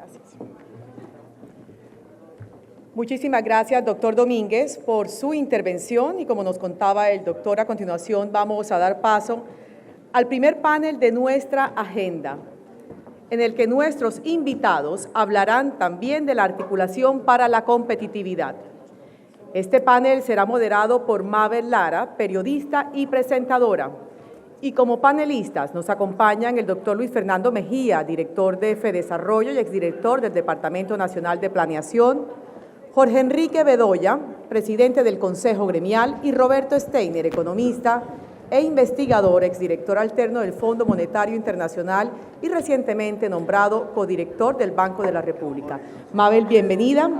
Gracias. Muchísimas gracias, doctor Domínguez, por su intervención y como nos contaba el doctor, a continuación vamos a dar paso al primer panel de nuestra agenda, en el que nuestros invitados hablarán también de la articulación para la competitividad. Este panel será moderado por Mabel Lara, periodista y presentadora. Y como panelistas nos acompañan el doctor Luis Fernando Mejía, director de FEDesarrollo y exdirector del Departamento Nacional de Planeación, Jorge Enrique Bedoya, presidente del Consejo Gremial, y Roberto Steiner, economista e investigador, exdirector alterno del Fondo Monetario Internacional y recientemente nombrado codirector del Banco de la República. Mabel, bienvenida.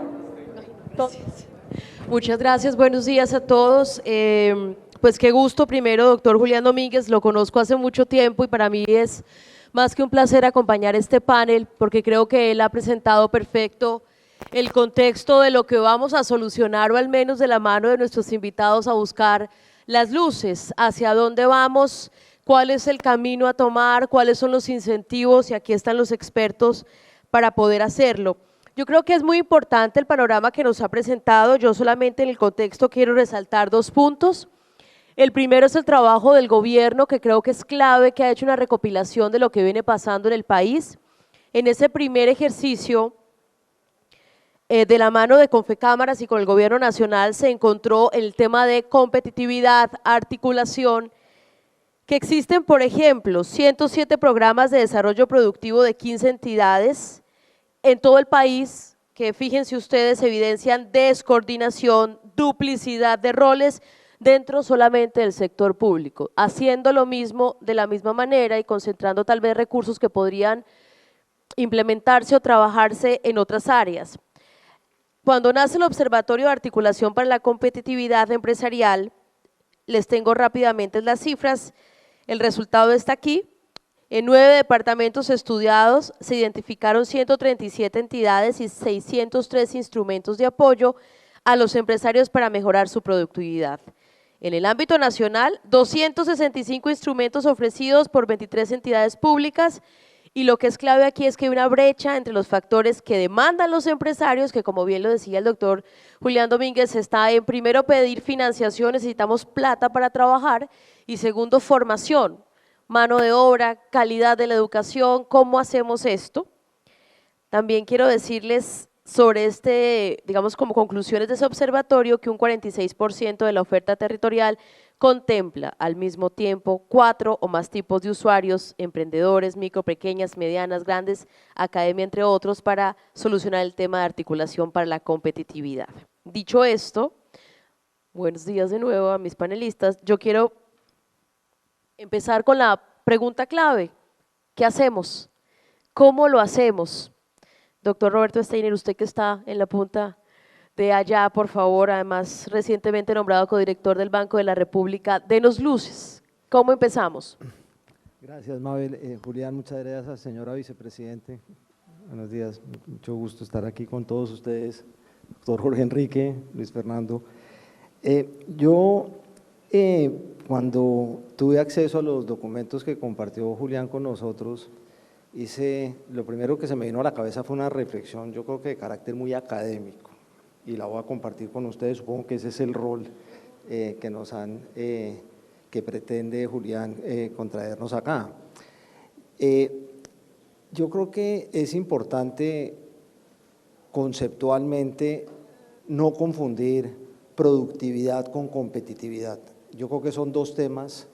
Gracias. Muchas gracias, buenos días a todos. Pues qué gusto, primero, doctor Julián Domínguez, lo conozco hace mucho tiempo y para mí es más que un placer acompañar este panel porque creo que él ha presentado perfecto el contexto de lo que vamos a solucionar o al menos de la mano de nuestros invitados a buscar las luces, hacia dónde vamos, cuál es el camino a tomar, cuáles son los incentivos y aquí están los expertos para poder hacerlo. Yo creo que es muy importante el panorama que nos ha presentado, yo solamente en el contexto quiero resaltar dos puntos. El primero es el trabajo del gobierno, que creo que es clave, que ha hecho una recopilación de lo que viene pasando en el país. En ese primer ejercicio, de la mano de Confecámaras y con el gobierno nacional, se encontró el tema de competitividad, articulación, que existen, por ejemplo, 107 programas de desarrollo productivo de 15 entidades en todo el país, que fíjense ustedes, evidencian descoordinación, duplicidad de roles dentro solamente del sector público, haciendo lo mismo de la misma manera y concentrando tal vez recursos que podrían implementarse o trabajarse en otras áreas. Cuando nace el Observatorio de Articulación para la Competitividad Empresarial, les tengo rápidamente las cifras, el resultado está aquí. En 9 departamentos estudiados se identificaron 137 entidades y 603 instrumentos de apoyo a los empresarios para mejorar su productividad. En el ámbito nacional, 265 instrumentos ofrecidos por 23 entidades públicas y lo que es clave aquí es que hay una brecha entre los factores que demandan los empresarios, que como bien lo decía el doctor Julián Domínguez, está en primero pedir financiación, necesitamos plata para trabajar y segundo formación, mano de obra, calidad de la educación, ¿cómo hacemos esto? También quiero decirles sobre digamos como conclusiones de ese observatorio, que un 46% de la oferta territorial contempla al mismo tiempo 4 o más tipos de usuarios, emprendedores, micro, pequeñas, medianas, grandes, academia, entre otros, para solucionar el tema de articulación para la competitividad. Dicho esto, buenos días de nuevo a mis panelistas, yo quiero empezar con la pregunta clave, ¿qué hacemos? ¿Cómo lo hacemos? Doctor Roberto Steiner, usted que está en la punta de allá, por favor, además recientemente nombrado codirector del Banco de la República, denos luces. ¿Cómo empezamos? Gracias, Mabel. Julián, muchas gracias, señora vicepresidente. Buenos días, mucho gusto estar aquí con todos ustedes, doctor Jorge Enrique, Luis Fernando. Cuando tuve acceso a los documentos que compartió Julián con nosotros, lo primero que se me vino a la cabeza fue una reflexión, yo creo que de carácter muy académico, y la voy a compartir con ustedes. Supongo que ese es el rol que pretende Julián contraernos acá. Yo creo que es importante conceptualmente no confundir productividad con competitividad. Yo creo que son dos temas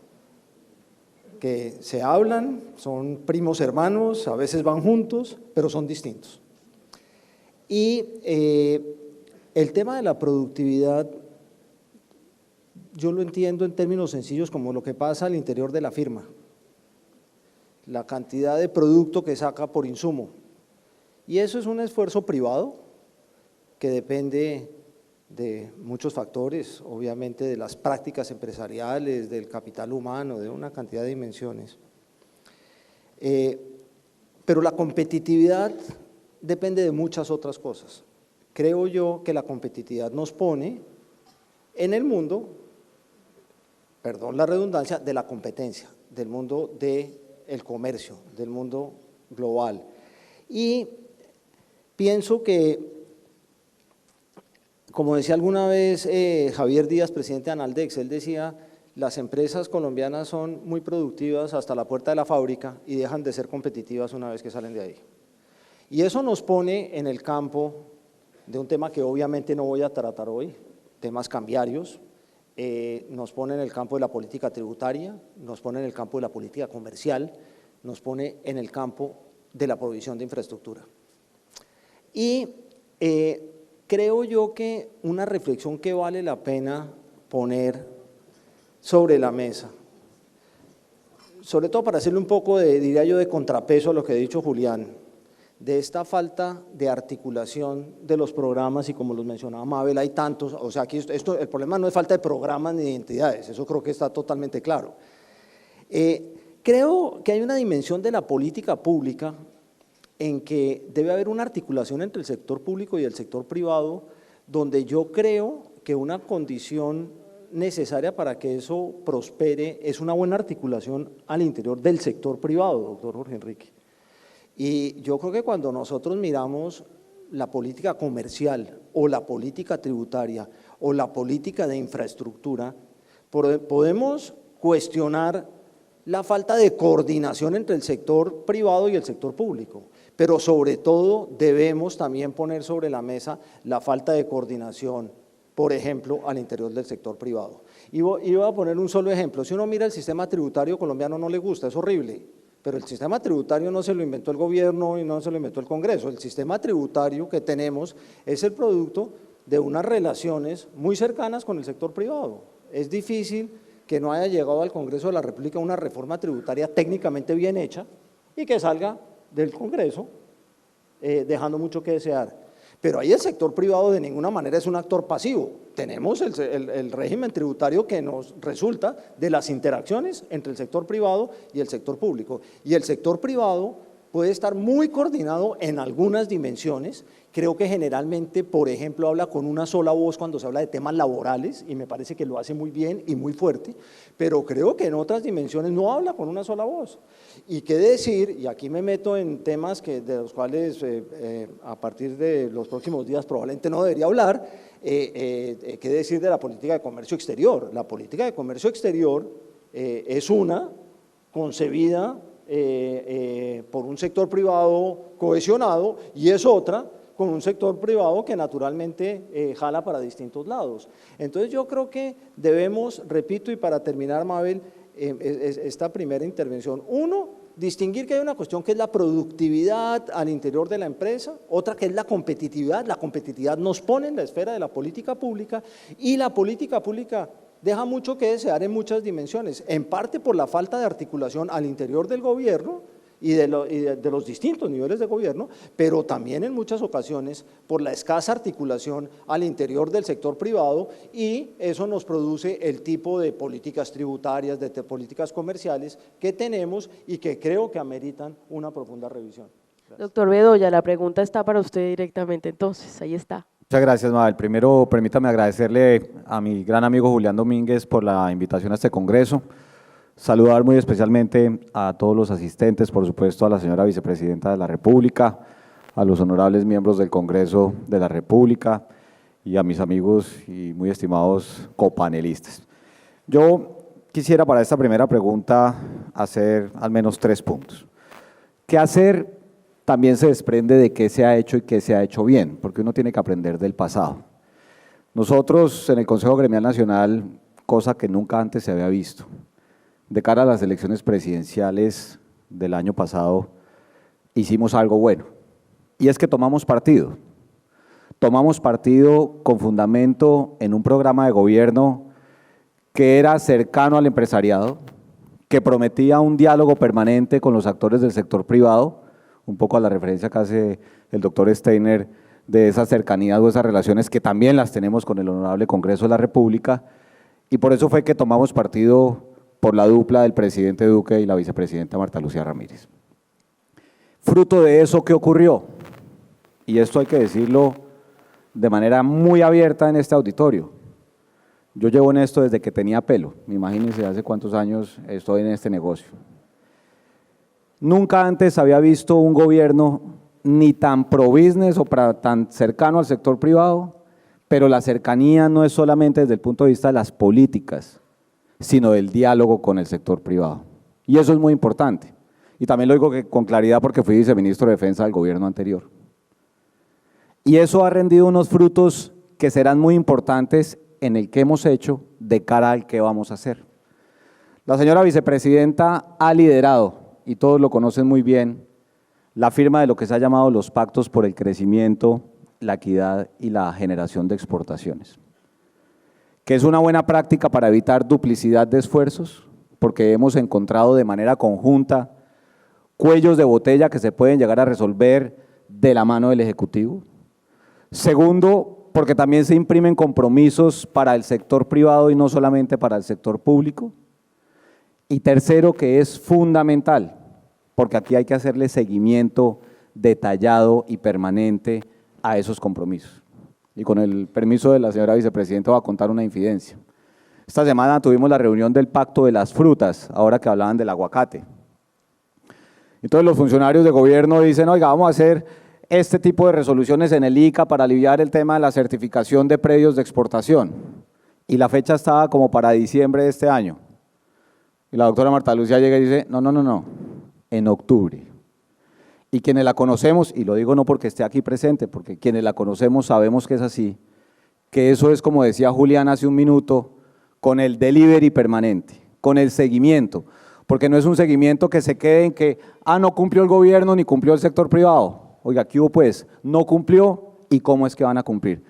que se hablan, son primos hermanos, a veces van juntos, pero son distintos. Y el tema de la productividad, yo lo entiendo en términos sencillos como lo que pasa al interior de la firma, la cantidad de producto que saca por insumo. Y eso es un esfuerzo privado que depende de muchos factores, obviamente de las prácticas empresariales, del capital humano, de una cantidad de dimensiones. Pero la competitividad depende de muchas otras cosas. Creo yo que la competitividad nos pone en el mundo, perdón la redundancia, de la competencia, del mundo del comercio, del mundo global. Y pienso que, como decía alguna vez Javier Díaz, presidente de Analdex, él decía, las empresas colombianas son muy productivas hasta la puerta de la fábrica y dejan de ser competitivas una vez que salen de ahí. Y eso nos pone en el campo de un tema que obviamente no voy a tratar hoy, temas cambiarios, nos pone en el campo de la política tributaria, nos pone en el campo de la política comercial, nos pone en el campo de la provisión de infraestructura. Y creo yo que una reflexión que vale la pena poner sobre la mesa, sobre todo para hacerle un poco de, diría yo, de contrapeso a lo que ha dicho Julián, de esta falta de articulación de los programas, y como los mencionaba Mabel, hay tantos, o sea, aquí el problema no es falta de programas ni de entidades, eso creo que está totalmente claro. Creo que hay una dimensión de la política pública en que debe haber una articulación entre el sector público y el sector privado, donde yo creo que una condición necesaria para que eso prospere es una buena articulación al interior del sector privado, doctor Jorge Enrique. Y yo creo que cuando nosotros miramos la política comercial o la política tributaria o la política de infraestructura, podemos cuestionar la falta de coordinación entre el sector privado y el sector público, pero sobre todo debemos también poner sobre la mesa la falta de coordinación, por ejemplo, al interior del sector privado. Y voy a poner un solo ejemplo, si uno mira el sistema tributario colombiano no le gusta, es horrible, pero el sistema tributario no se lo inventó el gobierno y no se lo inventó el Congreso, el sistema tributario que tenemos es el producto de unas relaciones muy cercanas con el sector privado. Es difícil que no haya llegado al Congreso de la República una reforma tributaria técnicamente bien hecha y que salga del Congreso dejando mucho que desear. Pero ahí el sector privado de ninguna manera es un actor pasivo. Tenemos el régimen tributario que nos resulta de las interacciones entre el sector privado y el sector público. Y el sector privado puede estar muy coordinado en algunas dimensiones. Creo que generalmente, por ejemplo, habla con una sola voz cuando se habla de temas laborales y me parece que lo hace muy bien y muy fuerte, pero creo que en otras dimensiones no habla con una sola voz. Y qué decir, y aquí me meto en temas de los cuales a partir de los próximos días probablemente no debería hablar, qué decir de la política de comercio exterior. La política de comercio exterior es una concebida por un sector privado cohesionado y es otra con un sector privado que naturalmente jala para distintos lados. Entonces yo creo que debemos, repito y para terminar Mabel, esta primera intervención, uno, distinguir que hay una cuestión que es la productividad al interior de la empresa, otra que es la competitividad nos pone en la esfera de la política pública y la política pública deja mucho que desear en muchas dimensiones, en parte por la falta de articulación al interior del gobierno y de los distintos niveles de gobierno, pero también en muchas ocasiones por la escasa articulación al interior del sector privado y eso nos produce el tipo de políticas tributarias, de políticas comerciales que tenemos y que creo que ameritan una profunda revisión. Gracias. Doctor Bedoya, la pregunta está para usted directamente, entonces, ahí está. Muchas gracias, Mabel. Primero, permítame agradecerle a mi gran amigo Julián Domínguez por la invitación a este congreso. Saludar muy especialmente a todos los asistentes, por supuesto a la señora Vicepresidenta de la República, a los honorables miembros del Congreso de la República y a mis amigos y muy estimados copanelistas. Yo quisiera para esta primera pregunta hacer al menos 3 puntos. ¿Qué hacer? También se desprende de qué se ha hecho y qué se ha hecho bien, porque uno tiene que aprender del pasado. Nosotros en el Consejo Gremial Nacional, cosa que nunca antes se había visto, de cara a las elecciones presidenciales del año pasado, hicimos algo bueno, y es que tomamos partido con fundamento en un programa de gobierno que era cercano al empresariado, que prometía un diálogo permanente con los actores del sector privado, un poco a la referencia que hace el doctor Steiner de esas cercanías o esas relaciones que también las tenemos con el Honorable Congreso de la República, y por eso fue que tomamos partido por la dupla del presidente Duque y la vicepresidenta Marta Lucía Ramírez. Fruto de eso, ¿qué ocurrió? Y esto hay que decirlo de manera muy abierta en este auditorio. Yo llevo en esto desde que tenía pelo, imagínense hace cuántos años estoy en este negocio. Nunca antes había visto un gobierno ni tan pro business o tan cercano al sector privado, pero la cercanía no es solamente desde el punto de vista de las políticas, sino del diálogo con el sector privado. Y eso es muy importante. Y también lo digo con claridad porque fui viceministro de Defensa del gobierno anterior. Y eso ha rendido unos frutos que serán muy importantes en el que hemos hecho de cara al que vamos a hacer. La señora vicepresidenta ha liderado, y todos lo conocen muy bien, la firma de lo que se ha llamado los pactos por el crecimiento, la equidad y la generación de exportaciones, que es una buena práctica para evitar duplicidad de esfuerzos, porque hemos encontrado de manera conjunta cuellos de botella que se pueden llegar a resolver de la mano del Ejecutivo. Segundo, porque también se imprimen compromisos para el sector privado y no solamente para el sector público. Y tercero, que es fundamental, porque aquí hay que hacerle seguimiento detallado y permanente a esos compromisos. Y con el permiso de la señora vicepresidenta voy a contar una infidencia. Esta semana tuvimos la reunión del pacto de las frutas, ahora que hablaban del aguacate. Entonces los funcionarios de gobierno dicen, oiga, vamos a hacer este tipo de resoluciones en el ICA para aliviar el tema de la certificación de predios de exportación. Y la fecha estaba como para diciembre de este año. Y la doctora Marta Lucía llega y dice, no, en octubre. Y quienes la conocemos, y lo digo no porque esté aquí presente, porque quienes la conocemos sabemos que es así, que eso es como decía Julián hace un minuto, con el delivery permanente, con el seguimiento, porque no es un seguimiento que se quede en que, no cumplió el gobierno ni cumplió el sector privado. Oiga, ¿qué hubo pues? No cumplió y cómo es que van a cumplir.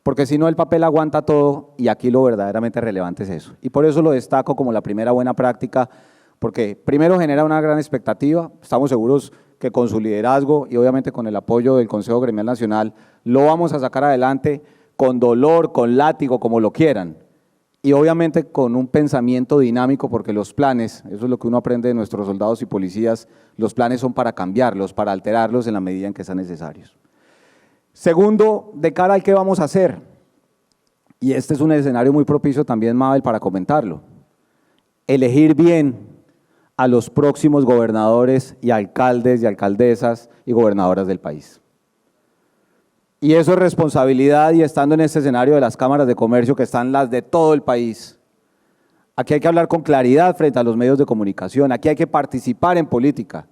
Porque si no el papel aguanta todo y aquí lo verdaderamente relevante es eso. Y por eso lo destaco como la primera buena práctica, porque primero genera una gran expectativa, estamos seguros que con su liderazgo y obviamente con el apoyo del Consejo Gremial Nacional lo vamos a sacar adelante con dolor, con látigo, como lo quieran. Y obviamente con un pensamiento dinámico, porque los planes, eso es lo que uno aprende de nuestros soldados y policías, los planes son para cambiarlos, para alterarlos en la medida en que sean necesarios. Segundo, de cara al que vamos a hacer, y este es un escenario muy propicio también, Mabel, para comentarlo, elegir bien a los próximos gobernadores y alcaldes y alcaldesas y gobernadoras del país. Y eso es responsabilidad y estando en este escenario de las cámaras de comercio que están las de todo el país. Aquí hay que hablar con claridad frente a los medios de comunicación, aquí hay que participar en política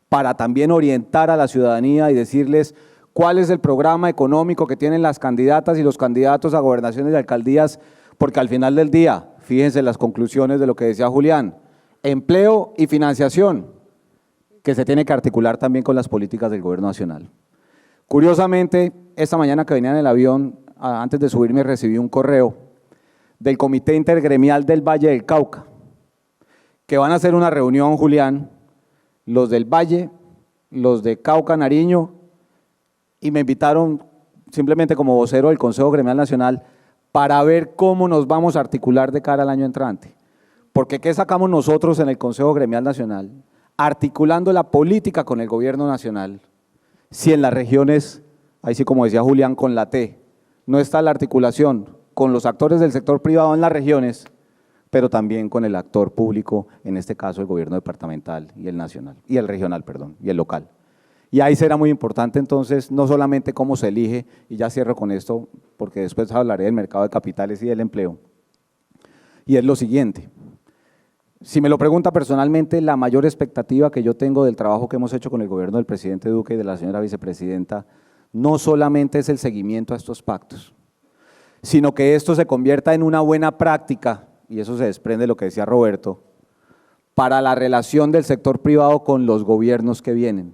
para también orientar a la ciudadanía y decirles cuál es el programa económico que tienen las candidatas y los candidatos a gobernaciones y alcaldías, porque al final del día, fíjense las conclusiones de lo que decía Julián, empleo y financiación, que se tiene que articular también con las políticas del gobierno nacional. Curiosamente, esta mañana que venía en el avión, antes de subirme recibí un correo del Comité Intergremial del Valle del Cauca, que van a hacer una reunión, Julián, los del Valle, los de Cauca, Nariño, y me invitaron simplemente como vocero del Consejo Gremial Nacional para ver cómo nos vamos a articular de cara al año entrante. Porque ¿qué sacamos nosotros en el Consejo Gremial Nacional? Articulando la política con el gobierno nacional. Si en las regiones, ahí sí como decía Julián, con la T, no está la articulación con los actores del sector privado en las regiones, pero también con el actor público, en este caso el gobierno departamental y el nacional, y el regional, perdón, y el local. Y ahí será muy importante entonces, no solamente cómo se elige, y ya cierro con esto, porque después hablaré del mercado de capitales y del empleo, y es lo siguiente. Si me lo pregunta personalmente, la mayor expectativa que yo tengo del trabajo que hemos hecho con el gobierno del presidente Duque y de la señora vicepresidenta, no solamente es el seguimiento a estos pactos, sino que esto se convierta en una buena práctica, y eso se desprende de lo que decía Roberto, para la relación del sector privado con los gobiernos que vienen.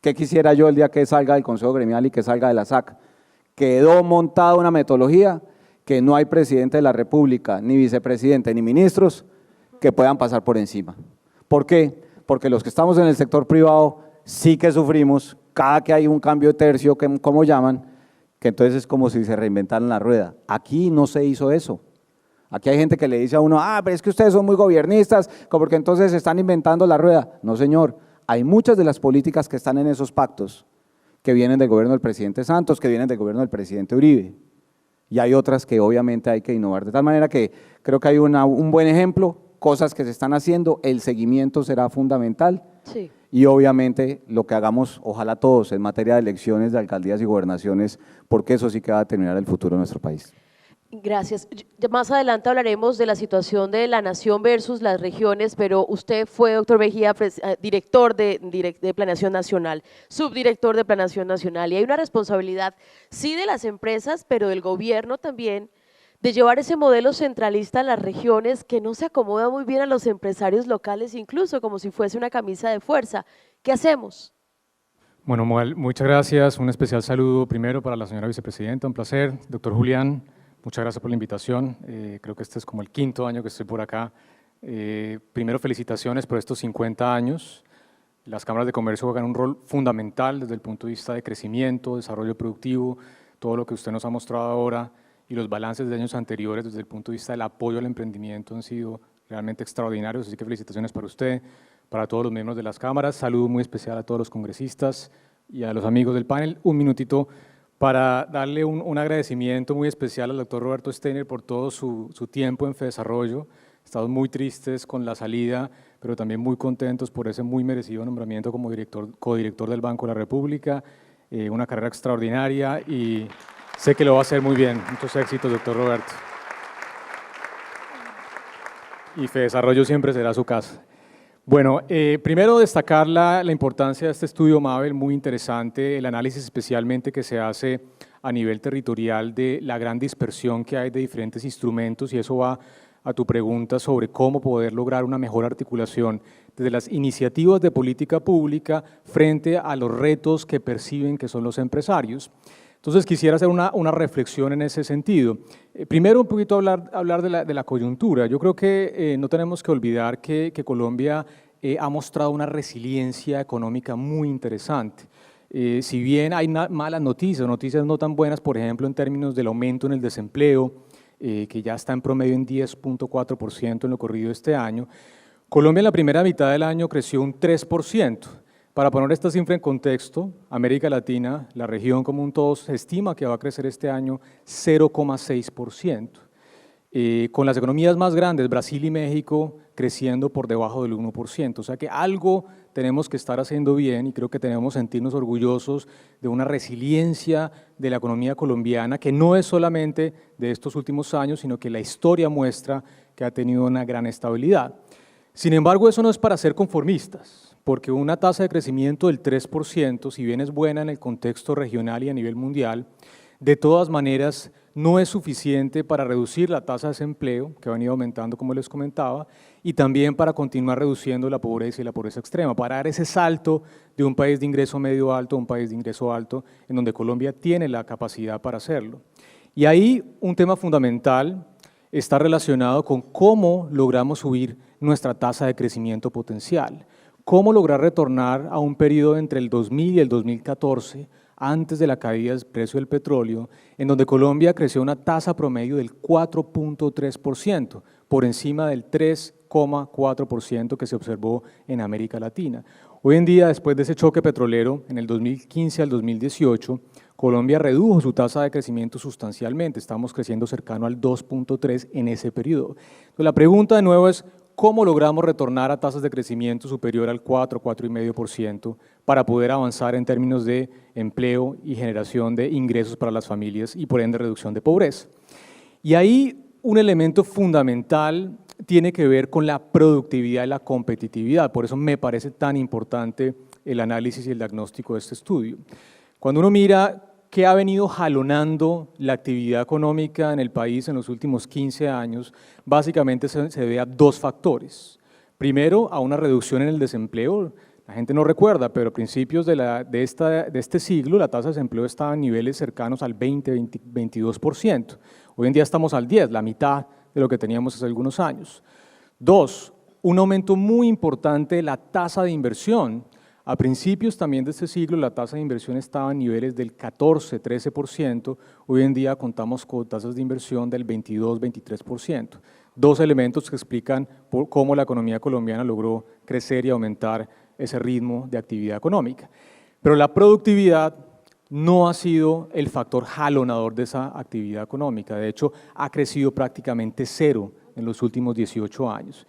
¿Qué quisiera yo el día que salga del Consejo Gremial y que salga de la SAC? Quedó montada una metodología que no hay presidente de la República, ni vicepresidente, ni ministros, que puedan pasar por encima. ¿Por qué? Porque los que estamos en el sector privado sí que sufrimos cada que hay un cambio de tercio, que, como llaman, que entonces es como si se reinventaran la rueda. Aquí no se hizo eso. Aquí hay gente que le dice a uno, pero es que ustedes son muy gobiernistas, porque entonces se están inventando la rueda. No, señor, hay muchas de las políticas que están en esos pactos que vienen del gobierno del presidente Santos, que vienen del gobierno del presidente Uribe. Y hay otras que obviamente hay que innovar. De tal manera que creo que hay un buen ejemplo, cosas que se están haciendo, el seguimiento será fundamental. Sí. y obviamente lo que hagamos, ojalá todos, en materia de elecciones de alcaldías y gobernaciones, porque eso sí que va a determinar el futuro de nuestro país. Gracias. Más adelante hablaremos de la situación de la nación versus las regiones, pero usted fue, doctor Mejía, director de Planeación Nacional, subdirector de Planeación Nacional, y hay una responsabilidad, sí, de las empresas, pero del gobierno también, de llevar ese modelo centralista a las regiones que no se acomoda muy bien a los empresarios locales, incluso como si fuese una camisa de fuerza. ¿Qué hacemos? Bueno, muchas gracias. Un especial saludo primero para la señora vicepresidenta, un placer. Doctor Julián, muchas gracias por la invitación. Creo que este es como el 5º año que estoy por acá. Primero, felicitaciones por estos 50 años. Las cámaras de comercio juegan un rol fundamental desde el punto de vista de crecimiento, desarrollo productivo, todo lo que usted nos ha mostrado ahora y los balances de años anteriores desde el punto de vista del apoyo al emprendimiento han sido realmente extraordinarios, así que felicitaciones para usted, para todos los miembros de las cámaras. Saludo muy especial a todos los congresistas y a los amigos del panel. Un minutito para darle un agradecimiento muy especial al doctor Roberto Steiner por todo su tiempo en FEDesarrollo. Estamos muy tristes con la salida, pero también muy contentos por ese muy merecido nombramiento como codirector del Banco de la República. Una carrera extraordinaria y sé que lo va a hacer muy bien. Muchos éxitos, doctor Roberto. Y FEDesarrollo siempre será su casa. Bueno, primero destacar la importancia de este estudio Mabel, muy interesante, el análisis especialmente que se hace a nivel territorial de la gran dispersión que hay de diferentes instrumentos, y eso va a tu pregunta sobre cómo poder lograr una mejor articulación desde las iniciativas de política pública frente a los retos que perciben que son los empresarios. Entonces quisiera hacer una reflexión en ese sentido. Primero un poquito hablar de la coyuntura. Yo creo que no tenemos que olvidar que Colombia ha mostrado una resiliencia económica muy interesante. Si bien hay malas noticias no tan buenas, por ejemplo en términos del aumento en el desempleo, que ya está en promedio en 10.4% en lo corrido este año, Colombia en la primera mitad del año creció un 3%. Para poner esta cifra en contexto, América Latina, la región como un todo, se estima que va a crecer este año 0,6%. Con las economías más grandes, Brasil y México, creciendo por debajo del 1%. O sea que algo tenemos que estar haciendo bien y creo que tenemos que sentirnos orgullosos de una resiliencia de la economía colombiana que no es solamente de estos últimos años, sino que la historia muestra que ha tenido una gran estabilidad. Sin embargo, eso no es para ser conformistas, porque una tasa de crecimiento del 3%, si bien es buena en el contexto regional y a nivel mundial, de todas maneras no es suficiente para reducir la tasa de desempleo, que ha venido aumentando como les comentaba, y también para continuar reduciendo la pobreza y la pobreza extrema, para dar ese salto de un país de ingreso medio alto a un país de ingreso alto, en donde Colombia tiene la capacidad para hacerlo. Y ahí un tema fundamental está relacionado con cómo logramos subir nuestra tasa de crecimiento potencial, cómo lograr retornar a un periodo entre el 2000 y el 2014, antes de la caída del precio del petróleo, en donde Colombia creció una tasa promedio del 4.3%, por encima del 3,4% que se observó en América Latina. Hoy en día, después de ese choque petrolero, en el 2015 al 2018, Colombia redujo su tasa de crecimiento sustancialmente, estamos creciendo cercano al 2.3% en ese periodo. Entonces, la pregunta de nuevo es, ¿cómo logramos retornar a tasas de crecimiento superior al 4, 4,5% para poder avanzar en términos de empleo y generación de ingresos para las familias y por ende reducción de pobreza? Y ahí un elemento fundamental tiene que ver con la productividad y la competitividad, por eso me parece tan importante el análisis y el diagnóstico de este estudio. Cuando uno mira qué ha venido jalonando la actividad económica en el país en los últimos 15 años, básicamente se debe a dos factores. Primero, a una reducción en el desempleo. La gente no recuerda, pero a principios de este siglo la tasa de desempleo estaba en niveles cercanos al 22%. Hoy en día estamos al 10%, la mitad de lo que teníamos hace algunos años. Dos, un aumento muy importante de la tasa de inversión. A principios también de este siglo la tasa de inversión estaba en niveles del 14, 13%, hoy en día contamos con tasas de inversión del 22, 23%. Dos elementos que explican cómo la economía colombiana logró crecer y aumentar ese ritmo de actividad económica. Pero la productividad no ha sido el factor jalonador de esa actividad económica, de hecho ha crecido prácticamente cero en los últimos 18 años.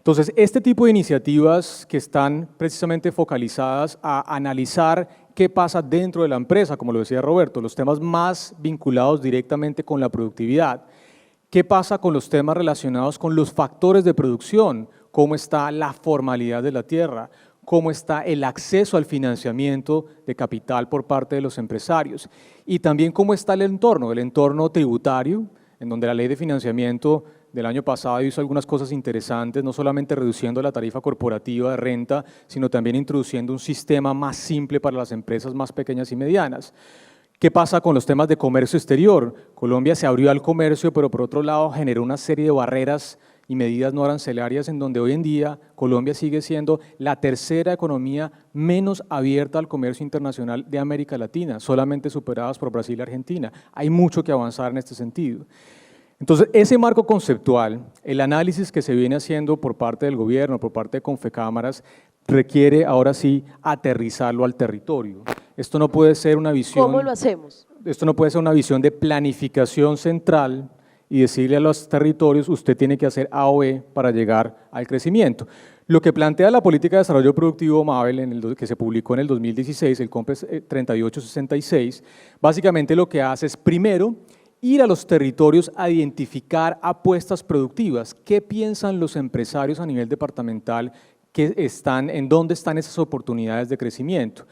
Entonces, este tipo de iniciativas que están precisamente focalizadas a analizar qué pasa dentro de la empresa, como lo decía Roberto, los temas más vinculados directamente con la productividad. ¿Qué pasa con los temas relacionados con los factores de producción? ¿Cómo está la formalidad de la tierra? ¿Cómo está el acceso al financiamiento de capital por parte de los empresarios? Y también cómo está el entorno tributario, en donde la ley de financiamiento del año pasado hizo algunas cosas interesantes, no solamente reduciendo la tarifa corporativa de renta, sino también introduciendo un sistema más simple para las empresas más pequeñas y medianas. ¿Qué pasa con los temas de comercio exterior? Colombia se abrió al comercio, pero por otro lado generó una serie de barreras y medidas no arancelarias en donde hoy en día Colombia sigue siendo la tercera economía menos abierta al comercio internacional de América Latina, solamente superadas por Brasil y Argentina. Hay mucho que avanzar en este sentido. Entonces, ese marco conceptual, el análisis que se viene haciendo por parte del gobierno, por parte de Confecámaras, requiere ahora sí aterrizarlo al territorio. Esto no puede ser una visión… ¿Cómo lo hacemos? Esto no puede ser una visión de planificación central y decirle a los territorios, usted tiene que hacer A o B para llegar al crecimiento. Lo que plantea la Política de Desarrollo Productivo Mabel, que se publicó en el 2016, el COMPES 3866, básicamente lo que hace es, primero, ir a los territorios a identificar apuestas productivas. ¿Qué piensan los empresarios a nivel departamental en dónde están esas oportunidades de crecimiento?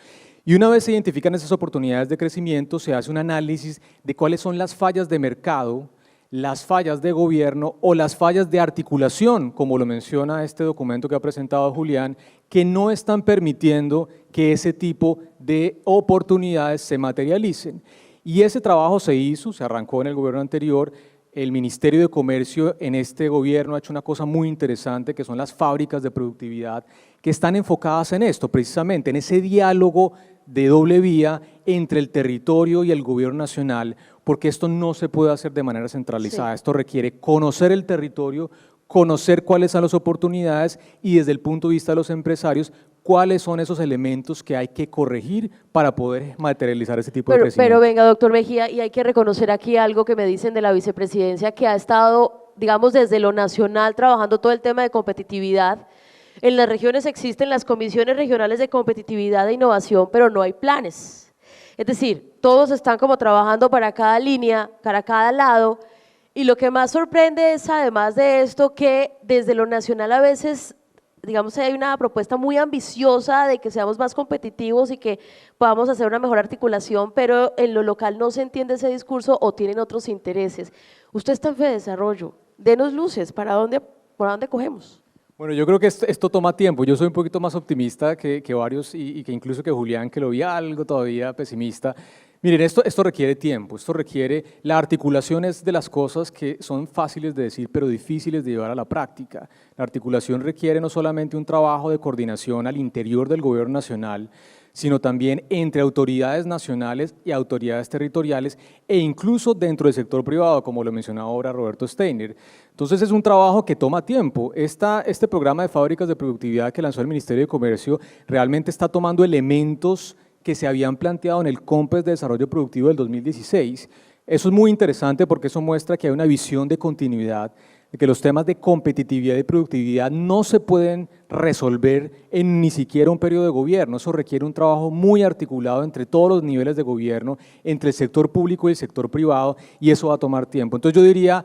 Y una vez se identifican esas oportunidades de crecimiento, se hace un análisis de cuáles son las fallas de mercado, las fallas de gobierno o las fallas de articulación, como lo menciona este documento que ha presentado Julián, que no están permitiendo que ese tipo de oportunidades se materialicen. Y ese trabajo se hizo, se arrancó en el gobierno anterior. El Ministerio de Comercio en este gobierno ha hecho una cosa muy interesante, que son las fábricas de productividad, que están enfocadas en esto, precisamente en ese diálogo de doble vía entre el territorio y el gobierno nacional, porque esto no se puede hacer de manera centralizada. Sí. Esto requiere conocer el territorio, conocer cuáles son las oportunidades y desde el punto de vista de los empresarios, cuáles son esos elementos que hay que corregir para poder materializar ese tipo de crecimiento. Pero venga, doctor Mejía, y hay que reconocer aquí algo que me dicen de la vicepresidencia, que ha estado, digamos, desde lo nacional trabajando todo el tema de competitividad. En las regiones existen las comisiones regionales de competitividad e innovación, pero no hay planes. Es decir, todos están como trabajando para cada línea, para cada lado, y lo que más sorprende es, además de esto, que desde lo nacional a veces, digamos, hay una propuesta muy ambiciosa de que seamos más competitivos y que podamos hacer una mejor articulación, pero en lo local no se entiende ese discurso o tienen otros intereses. Usted está en FEDesarrollo, denos luces, ¿por dónde cogemos? Bueno, yo creo que esto toma tiempo. Yo soy un poquito más optimista que varios y que incluso que Julián, que lo vi algo todavía pesimista. Miren, esto requiere tiempo, esto requiere, la articulación es de las cosas que son fáciles de decir, pero difíciles de llevar a la práctica. La articulación requiere no solamente un trabajo de coordinación al interior del gobierno nacional, sino también entre autoridades nacionales y autoridades territoriales e incluso dentro del sector privado, como lo mencionaba ahora Roberto Steiner. Entonces es un trabajo que toma tiempo. Este programa de fábricas de productividad que lanzó el Ministerio de Comercio realmente está tomando elementos que se habían planteado en el COMPES de Desarrollo Productivo del 2016. Eso es muy interesante porque eso muestra que hay una visión de continuidad, de que los temas de competitividad y productividad no se pueden resolver en ni siquiera un periodo de gobierno. Eso requiere un trabajo muy articulado entre todos los niveles de gobierno, entre el sector público y el sector privado, y eso va a tomar tiempo. Entonces yo diría,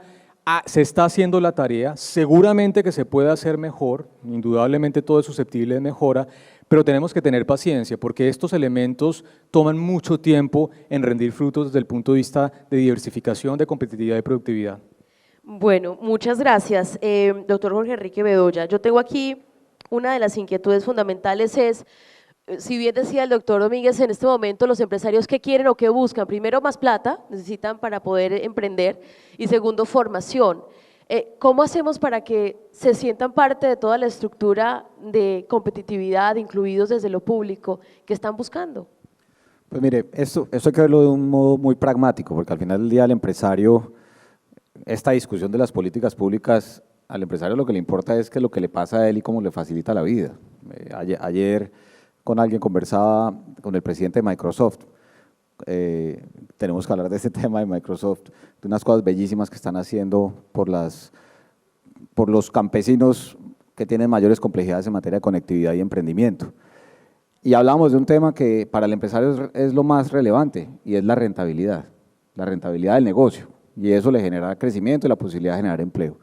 se está haciendo la tarea, seguramente que se puede hacer mejor, indudablemente todo es susceptible de mejora, pero tenemos que tener paciencia porque estos elementos toman mucho tiempo en rendir frutos desde el punto de vista de diversificación, de competitividad y productividad. Bueno, muchas gracias, doctor Jorge Enrique Bedoya. Yo tengo aquí una de las inquietudes fundamentales es, si bien decía el doctor Domínguez, en este momento los empresarios ¿qué quieren o qué buscan? Primero, más plata, necesitan para poder emprender, y segundo, formación. ¿Cómo hacemos para que se sientan parte de toda la estructura de competitividad, incluidos desde lo público, que están buscando? Pues mire, esto hay que verlo de un modo muy pragmático, porque al final del día al empresario, esta discusión de las políticas públicas, al empresario lo que le importa es que lo que le pasa a él y cómo le facilita la vida. Ayer con alguien conversaba con el presidente de Microsoft. Tenemos que hablar de este tema de Microsoft, de unas cosas bellísimas que están haciendo por los campesinos que tienen mayores complejidades en materia de conectividad y emprendimiento. Y hablamos de un tema que para el empresario es lo más relevante, y es la rentabilidad del negocio, y eso le genera crecimiento y la posibilidad de generar empleo.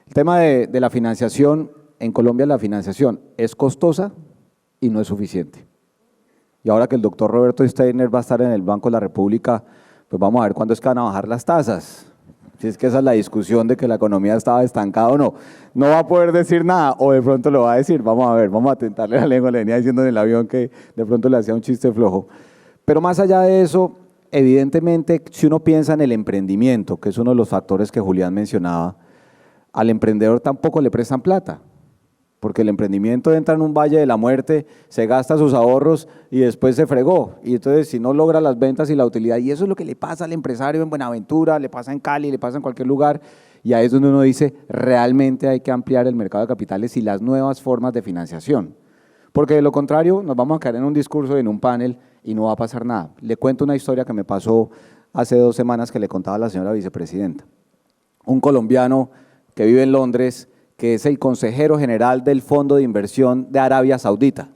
El tema de la financiación, en Colombia la financiación es costosa y no es suficiente. Y ahora que el doctor Roberto Steiner va a estar en el Banco de la República, pues vamos a ver cuándo es que van a bajar las tasas. Si es que esa es la discusión de que la economía estaba estancada o no. No va a poder decir nada, o de pronto lo va a decir. Vamos a ver, vamos a tentarle la lengua. Le venía diciendo en el avión que de pronto le hacía un chiste flojo. Pero más allá de eso, evidentemente, si uno piensa en el emprendimiento, que es uno de los factores que Julián mencionaba, al emprendedor tampoco le prestan plata, porque el emprendimiento entra en un valle de la muerte, se gasta sus ahorros y después se fregó. Y entonces si no logra las ventas y la utilidad, y eso es lo que le pasa al empresario en Buenaventura, le pasa en Cali, le pasa en cualquier lugar, y ahí es donde uno dice, realmente hay que ampliar el mercado de capitales y las nuevas formas de financiación. Porque de lo contrario nos vamos a caer en un discurso, en un panel, y no va a pasar nada. Le cuento una historia que me pasó hace 2 semanas que le contaba a la señora vicepresidenta. Un colombiano que vive en Londres, que es el consejero general del Fondo de Inversión de Arabia Saudita,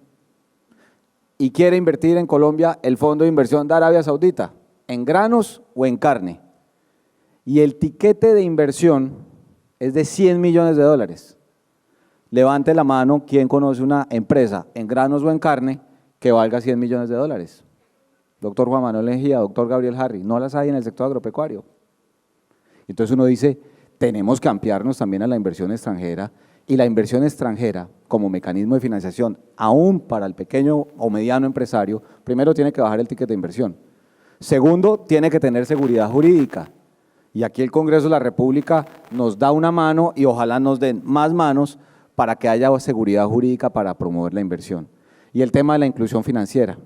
y quiere invertir en Colombia el Fondo de Inversión de Arabia Saudita, en granos o en carne. Y el tiquete de inversión es de $100 millones. Levante la mano quien conoce una empresa en granos o en carne que valga $100 millones. Doctor Juan Manuel Lejía, doctor Gabriel Harry, no las hay en el sector agropecuario. Entonces uno dice, tenemos que ampliarnos también a la inversión extranjera, y la inversión extranjera como mecanismo de financiación, aún para el pequeño o mediano empresario, primero tiene que bajar el ticket de inversión. Segundo, tiene que tener seguridad jurídica. Y aquí el Congreso de la República nos da una mano y ojalá nos den más manos para que haya seguridad jurídica para promover la inversión. Y el tema de la inclusión financiera.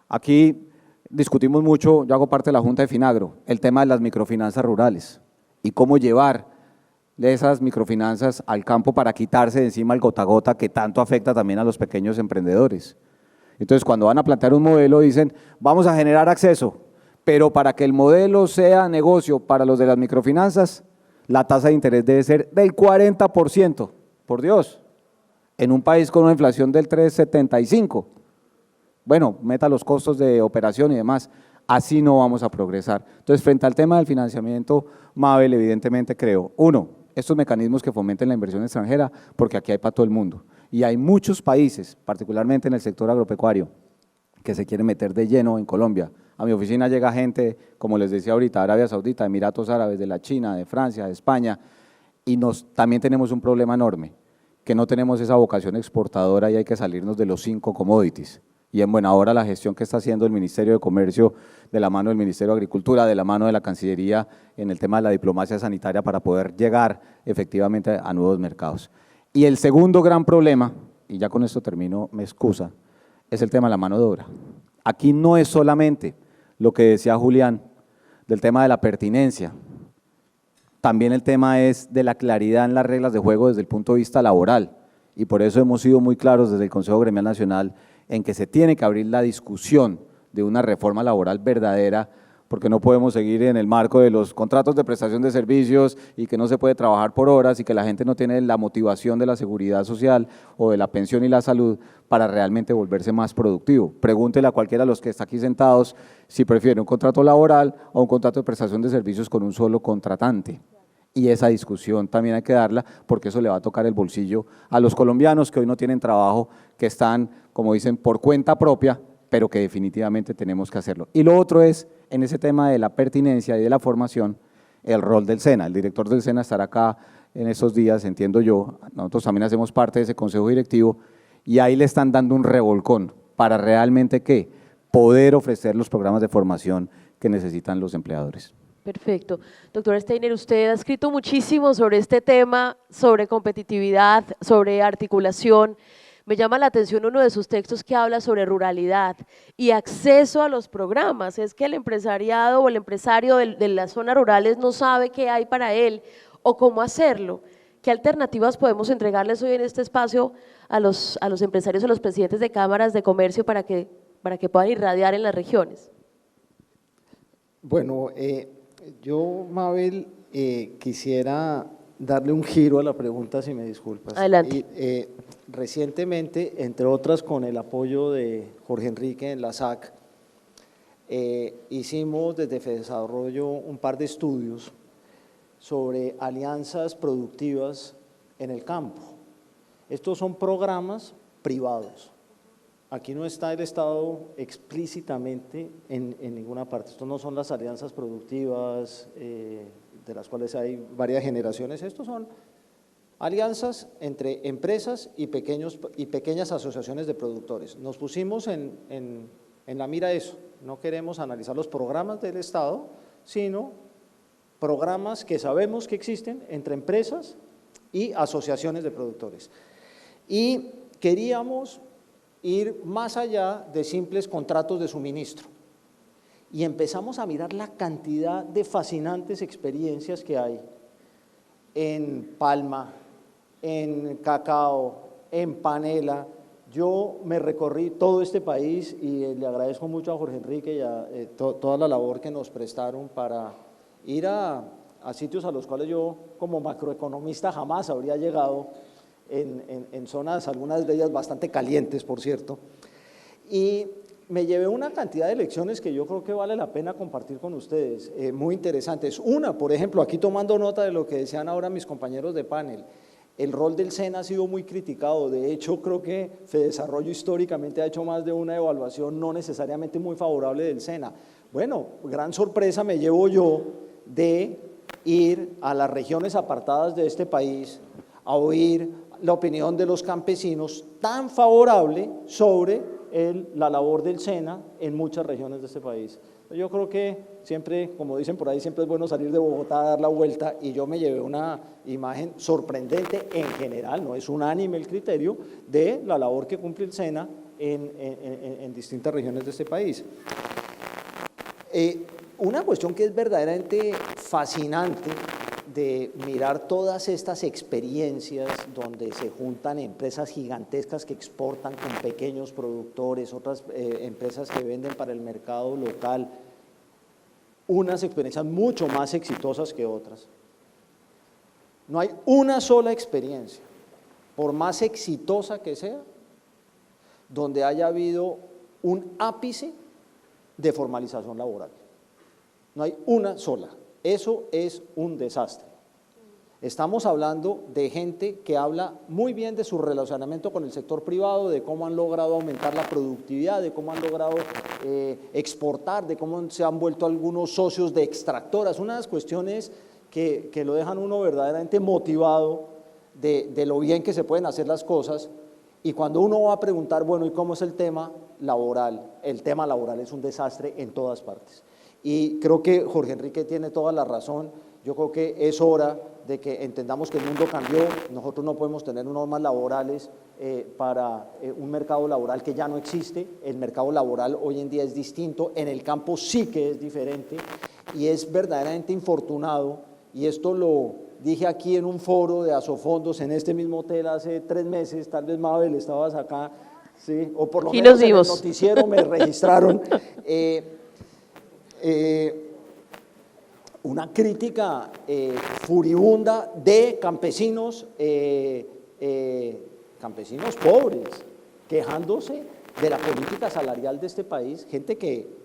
Aquí discutimos mucho, yo hago parte de la Junta de Finagro, el tema de las microfinanzas rurales y cómo llevar esas microfinanzas al campo para quitarse de encima el gota a gota que tanto afecta también a los pequeños emprendedores. Entonces, cuando van a plantear un modelo, dicen, vamos a generar acceso, pero para que el modelo sea negocio para los de las microfinanzas, la tasa de interés debe ser del 40%, por Dios, en un país con una inflación del 3,75%. Bueno, meta los costos de operación y demás, así no vamos a progresar. Entonces, frente al tema del financiamiento, Mabel, evidentemente creo, uno, estos mecanismos que fomenten la inversión extranjera, porque aquí hay para todo el mundo. Y hay muchos países, particularmente en el sector agropecuario, que se quieren meter de lleno en Colombia. A mi oficina llega gente, como les decía ahorita, Arabia Saudita, Emiratos Árabes, de la China, de Francia, de España, y también tenemos un problema enorme, que no tenemos esa vocación exportadora y hay que salirnos de los 5 commodities. Y en buena hora la gestión que está haciendo el Ministerio de Comercio, de la mano del Ministerio de Agricultura, de la mano de la Cancillería, en el tema de la diplomacia sanitaria para poder llegar efectivamente a nuevos mercados. Y el segundo gran problema, y ya con esto termino, me excusa, es el tema de la mano de obra. Aquí no es solamente lo que decía Julián, del tema de la pertinencia, también el tema es de la claridad en las reglas de juego desde el punto de vista laboral, y por eso hemos sido muy claros desde el Consejo Gremial Nacional en que se tiene que abrir la discusión de una reforma laboral verdadera, porque no podemos seguir en el marco de los contratos de prestación de servicios y que no se puede trabajar por horas y que la gente no tiene la motivación de la seguridad social o de la pensión y la salud para realmente volverse más productivo. Pregúntele a cualquiera de los que está aquí sentados si prefiere un contrato laboral o un contrato de prestación de servicios con un solo contratante. Y esa discusión también hay que darla porque eso le va a tocar el bolsillo a los colombianos que hoy no tienen trabajo, que están, como dicen, por cuenta propia, pero que definitivamente tenemos que hacerlo. Y lo otro es, en ese tema de la pertinencia y de la formación, el rol del SENA. El director del SENA estará acá en estos días, entiendo yo, nosotros también hacemos parte de ese consejo directivo y ahí le están dando un revolcón para realmente ¿qué? Poder ofrecer los programas de formación que necesitan los empleadores. Perfecto. Doctor Steiner, usted ha escrito muchísimo sobre este tema, sobre competitividad, sobre articulación. Me llama la atención uno de sus textos que habla sobre ruralidad y acceso a los programas. Es que el empresariado o el empresario de las zonas rurales no sabe qué hay para él o cómo hacerlo. ¿Qué alternativas podemos entregarles hoy en este espacio a los empresarios, a los presidentes de cámaras de comercio para que puedan irradiar en las regiones? Bueno, yo, Mabel, quisiera darle un giro a la pregunta, si me disculpas. Adelante. Recientemente, entre otras con el apoyo de Jorge Enrique en la SAC, hicimos desde FEDESarrollo un par de estudios sobre alianzas productivas en el campo. Estos son programas privados. Aquí no está el Estado explícitamente en ninguna parte. Estos no son las alianzas productivas de las cuales hay varias generaciones. Estos son alianzas entre empresas y pequeñas asociaciones de productores. Nos pusimos en la mira eso. No queremos analizar los programas del Estado, sino programas que sabemos que existen entre empresas y asociaciones de productores. Y queríamos ir más allá de simples contratos de suministro. Y empezamos a mirar la cantidad de fascinantes experiencias que hay en palma, en cacao, en panela. Yo me recorrí todo este país y le agradezco mucho a Jorge Enrique y a toda la labor que nos prestaron para ir a sitios a los cuales yo como macroeconomista jamás habría llegado, en zonas, algunas de ellas bastante calientes, por cierto, y me llevé una cantidad de lecciones que yo creo que vale la pena compartir con ustedes, muy interesantes. Una, por ejemplo, aquí tomando nota de lo que decían ahora mis compañeros de panel, el rol del SENA ha sido muy criticado. De hecho, creo que FEDESarrollo históricamente ha hecho más de una evaluación no necesariamente muy favorable del SENA. Bueno, gran sorpresa me llevo yo de ir a las regiones apartadas de este país a oír la opinión de los campesinos tan favorable sobre la labor del SENA en muchas regiones de este país. Yo creo que siempre, como dicen por ahí, siempre es bueno salir de Bogotá a dar la vuelta, y yo me llevé una imagen sorprendente en general, no es unánime el criterio de la labor que cumple el SENA en distintas regiones de este país. Una cuestión que es verdaderamente fascinante de mirar todas estas experiencias donde se juntan empresas gigantescas que exportan con pequeños productores, otras empresas que venden para el mercado local, unas experiencias mucho más exitosas que otras. No hay una sola experiencia, por más exitosa que sea, donde haya habido un ápice de formalización laboral. No hay una sola. Eso es un desastre. Estamos hablando de gente que habla muy bien de su relacionamiento con el sector privado, de cómo han logrado aumentar la productividad, de cómo han logrado exportar, de cómo se han vuelto algunos socios de extractoras, unas cuestiones que lo dejan uno verdaderamente motivado de lo bien que se pueden hacer las cosas. Y cuando uno va a preguntar, bueno, ¿y cómo es el tema laboral? El tema laboral es un desastre en todas partes. Y creo que Jorge Enrique tiene toda la razón. Yo creo que es hora de que entendamos que el mundo cambió. Nosotros no podemos tener normas laborales para un mercado laboral que ya no existe. El mercado laboral hoy en día es distinto, en el campo sí que es diferente, y es verdaderamente infortunado, y esto lo dije aquí en un foro de Asofondos en este mismo hotel hace 3 meses, tal vez Mabel estabas acá, ¿sí? O por lo menos en el noticiero me registraron. Una crítica furibunda de campesinos, campesinos pobres, quejándose de la política salarial de este país, gente que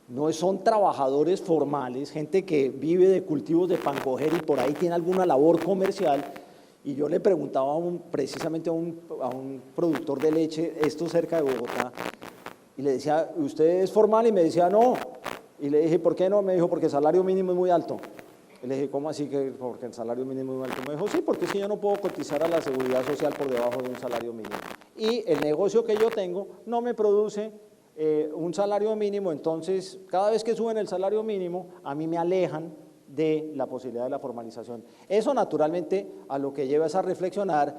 no son trabajadores formales, gente que vive de cultivos de pan coger y por ahí tiene alguna labor comercial. Y yo le preguntaba precisamente a un productor de leche, esto cerca de Bogotá, y le decía, ¿usted es formal? Y me decía, no. Y le dije, ¿por qué no? Me dijo, porque el salario mínimo es muy alto. Y le dije, ¿cómo así que porque el salario mínimo es muy alto? Me dijo, sí, porque si yo no puedo cotizar a la seguridad social por debajo de un salario mínimo. Y el negocio que yo tengo no me produce un salario mínimo, entonces cada vez que suben el salario mínimo, a mí me alejan de la posibilidad de la formalización. Eso naturalmente a lo que lleva es a reflexionar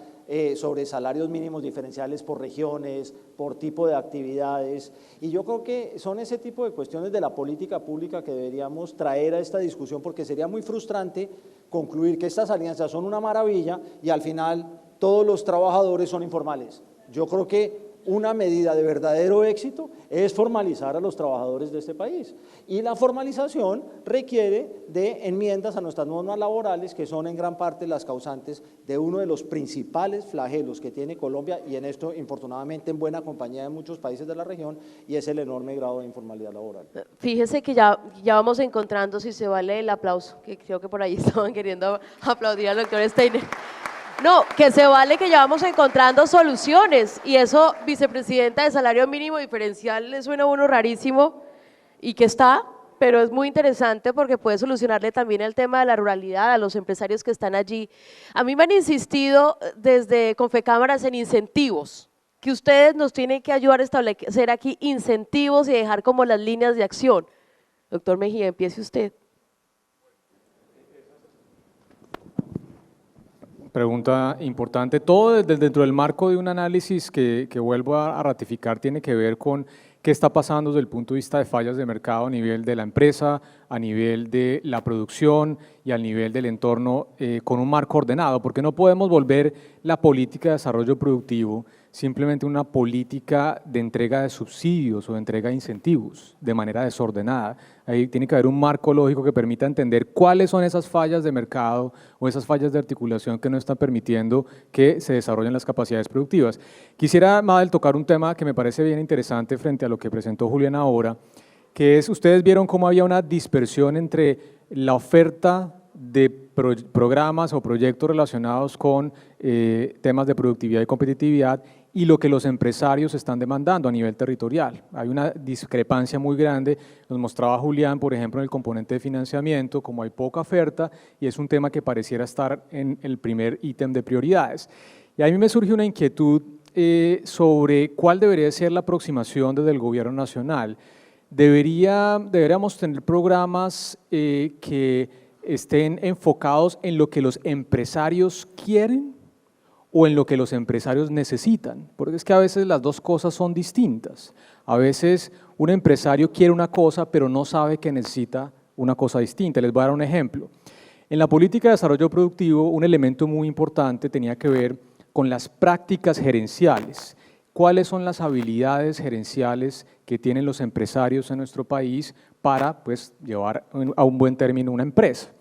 sobre salarios mínimos diferenciales por regiones, por tipo de actividades, y yo creo que son ese tipo de cuestiones de la política pública que deberíamos traer a esta discusión, porque sería muy frustrante concluir que estas alianzas son una maravilla y al final todos los trabajadores son informales. Yo creo que una medida de verdadero éxito es formalizar a los trabajadores de este país. Y la formalización requiere de enmiendas a nuestras normas laborales, que son en gran parte las causantes de uno de los principales flagelos que tiene Colombia, y en esto, infortunadamente, en buena compañía de muchos países de la región, y es el enorme grado de informalidad laboral. Fíjese que ya vamos encontrando, si se vale el aplauso, que creo que por ahí estaban queriendo aplaudir al doctor Steiner. No, que se vale que ya vamos encontrando soluciones, y eso, vicepresidenta de salario mínimo diferencial, le suena a uno rarísimo, y que está, pero es muy interesante porque puede solucionarle también el tema de la ruralidad a los empresarios que están allí. A mí me han insistido desde Confecámaras en incentivos, que ustedes nos tienen que ayudar a establecer aquí incentivos y dejar como las líneas de acción. Doctor Mejía, empiece usted. Pregunta importante. Todo dentro del marco de un análisis que vuelvo a ratificar tiene que ver con qué está pasando desde el punto de vista de fallas de mercado a nivel de la empresa, a nivel de la producción y a nivel del entorno, con un marco ordenado, porque no podemos volver la política de desarrollo productivo simplemente una política de entrega de subsidios o de entrega de incentivos de manera desordenada. Ahí tiene que haber un marco lógico que permita entender cuáles son esas fallas de mercado o esas fallas de articulación que no están permitiendo que se desarrollen las capacidades productivas. Quisiera, Mabel, tocar un tema que me parece bien interesante frente a lo que presentó Julián ahora, que es, ustedes vieron cómo había una dispersión entre la oferta de programas o proyectos relacionados con temas de productividad y competitividad y lo que los empresarios están demandando a nivel territorial. Hay una discrepancia muy grande, nos mostraba Julián, por ejemplo, en el componente de financiamiento, como hay poca oferta y es un tema que pareciera estar en el primer ítem de prioridades. Y a mí me surge una inquietud sobre cuál debería ser la aproximación desde el gobierno nacional. Deberíamos tener programas que estén enfocados en lo que los empresarios quieren o en lo que los empresarios necesitan, porque es que a veces las dos cosas son distintas. A veces un empresario quiere una cosa, pero no sabe que necesita una cosa distinta. Les voy a dar un ejemplo. En la política de desarrollo productivo, un elemento muy importante tenía que ver con las prácticas gerenciales. ¿Cuáles son las habilidades gerenciales que tienen los empresarios en nuestro país para llevar a un buen término una empresa?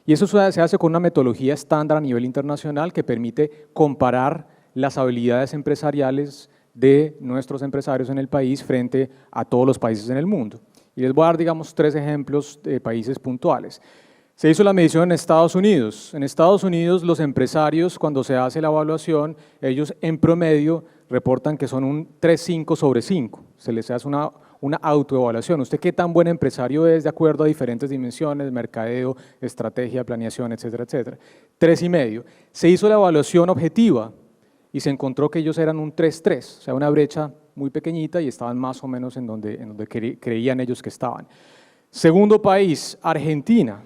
Y eso se hace con una metodología estándar a nivel internacional que permite comparar las habilidades empresariales de nuestros empresarios en el país frente a todos los países en el mundo. Y les voy a dar, digamos, 3 ejemplos de países puntuales. Se hizo la medición en Estados Unidos. En Estados Unidos, los empresarios, cuando se hace la evaluación, ellos en promedio reportan que son un 3,5 sobre 5. Se les hace una autoevaluación. ¿Usted qué tan buen empresario es de acuerdo a diferentes dimensiones, mercadeo, estrategia, planeación, etcétera, etcétera? 3,5. Se hizo la evaluación objetiva y se encontró que ellos eran un 3,3, o sea, una brecha muy pequeñita y estaban más o menos en donde creían ellos que estaban. Segundo país, Argentina.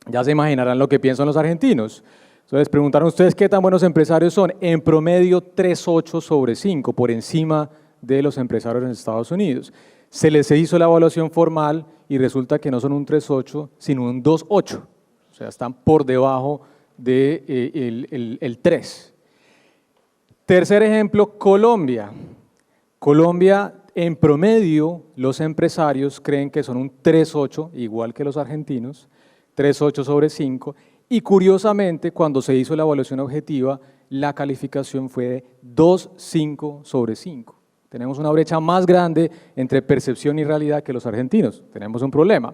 Ya se imaginarán lo que piensan los argentinos. Entonces, preguntaron ustedes qué tan buenos empresarios son. En promedio, 3,8 sobre 5, por encima de los empresarios en Estados Unidos. Se les hizo la evaluación formal y resulta que no son un 3,8, sino un 2,8. O sea, están por debajo del 3. Tercer ejemplo, Colombia. Colombia, en promedio, los empresarios creen que son un 3,8, igual que los argentinos, 3,8 sobre 5, y curiosamente, cuando se hizo la evaluación objetiva, la calificación fue de 2,5 sobre 5. Tenemos una brecha más grande entre percepción y realidad que los argentinos. Tenemos un problema.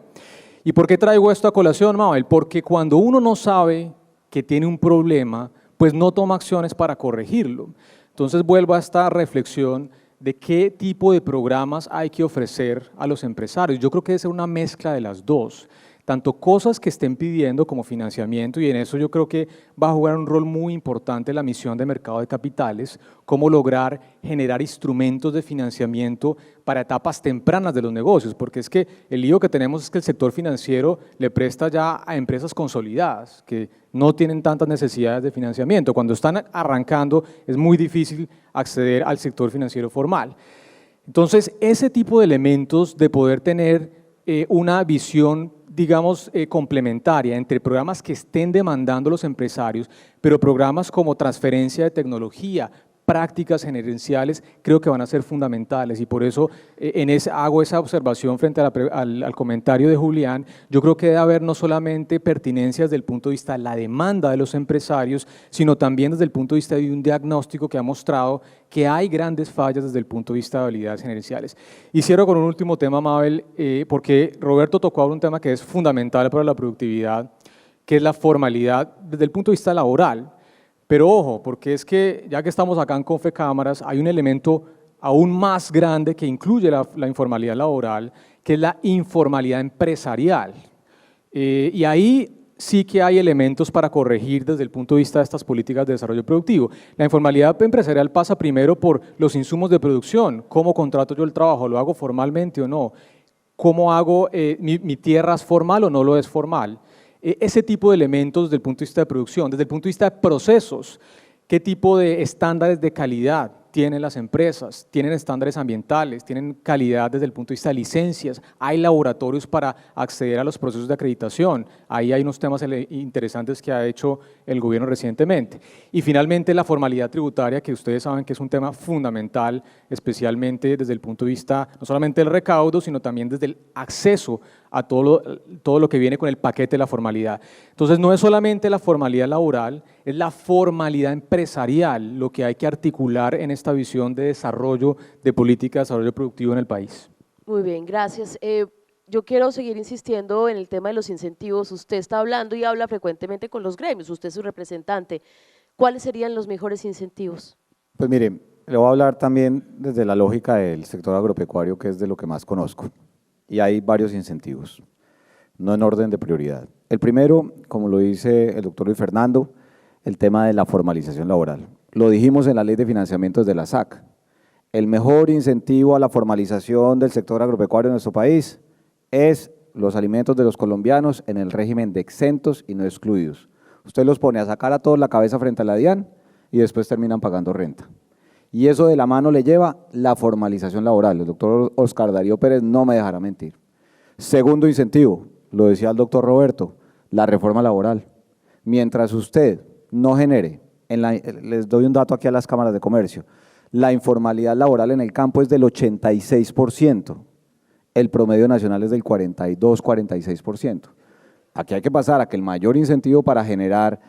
¿Y por qué traigo esto a colación, Mabel? Porque cuando uno no sabe que tiene un problema, pues no toma acciones para corregirlo. Entonces vuelvo a esta reflexión de qué tipo de programas hay que ofrecer a los empresarios. Yo creo que debe ser una mezcla de las dos. Tanto cosas que estén pidiendo como financiamiento, y en eso yo creo que va a jugar un rol muy importante la misión de mercado de capitales, cómo lograr generar instrumentos de financiamiento para etapas tempranas de los negocios, porque es que el lío que tenemos es que el sector financiero le presta ya a empresas consolidadas, que no tienen tantas necesidades de financiamiento. Cuando están arrancando es muy difícil acceder al sector financiero formal. Entonces, ese tipo de elementos de poder tener una visión, digamos, complementaria entre programas que estén demandando los empresarios, pero programas como transferencia de tecnología, prácticas gerenciales, creo que van a ser fundamentales y por eso hago esa observación frente al comentario de Julián. Yo creo que debe haber no solamente pertinencias desde el punto de vista de la demanda de los empresarios, sino también desde el punto de vista de un diagnóstico que ha mostrado que hay grandes fallas desde el punto de vista de habilidades gerenciales. Y cierro con un último tema, Mabel, porque Roberto tocó ahora un tema que es fundamental para la productividad, que es la formalidad desde el punto de vista laboral. Pero ojo, porque es que ya que estamos acá en Confecámaras, hay un elemento aún más grande que incluye la informalidad laboral, que es la informalidad empresarial. Y ahí sí que hay elementos para corregir desde el punto de vista de estas políticas de desarrollo productivo. La informalidad empresarial pasa primero por los insumos de producción. ¿Cómo contrato yo el trabajo? ¿Lo hago formalmente o no? ¿Cómo hago mi tierra es formal o no lo es formal? Ese tipo de elementos desde el punto de vista de producción, desde el punto de vista de procesos, qué tipo de estándares de calidad tienen las empresas, tienen estándares ambientales, tienen calidad desde el punto de vista de licencias, hay laboratorios para acceder a los procesos de acreditación, ahí hay unos temas interesantes que ha hecho el gobierno recientemente. Y finalmente la formalidad tributaria, que ustedes saben que es un tema fundamental, especialmente desde el punto de vista no solamente del recaudo, sino también desde el acceso a todo lo que viene con el paquete de la formalidad. Entonces no es solamente la formalidad laboral, es la formalidad empresarial lo que hay que articular en esta visión de desarrollo de política de desarrollo productivo en el país. Muy bien, gracias. Yo quiero seguir insistiendo en el tema de los incentivos. Usted está hablando y habla frecuentemente con los gremios, usted es su representante. ¿Cuáles serían los mejores incentivos? Pues mire, le voy a hablar también desde la lógica del sector agropecuario, que es de lo que más conozco. Y hay varios incentivos, no en orden de prioridad. El primero, como lo dice el doctor Luis Fernando, el tema de la formalización laboral. Lo dijimos en la ley de financiamiento de la SAC. El mejor incentivo a la formalización del sector agropecuario en nuestro país es los alimentos de los colombianos en el régimen de exentos y no excluidos. Usted los pone a sacar a todos la cabeza frente a la DIAN y después terminan pagando renta. Y eso de la mano le lleva la formalización laboral. El doctor Oscar Darío Pérez no me dejará mentir. Segundo incentivo, lo decía el doctor Roberto, la reforma laboral. Mientras usted no genere, les doy un dato aquí a las cámaras de comercio, la informalidad laboral en el campo es del 86%, el promedio nacional es del 42-46%. Aquí hay que pasar a que el mayor incentivo para generar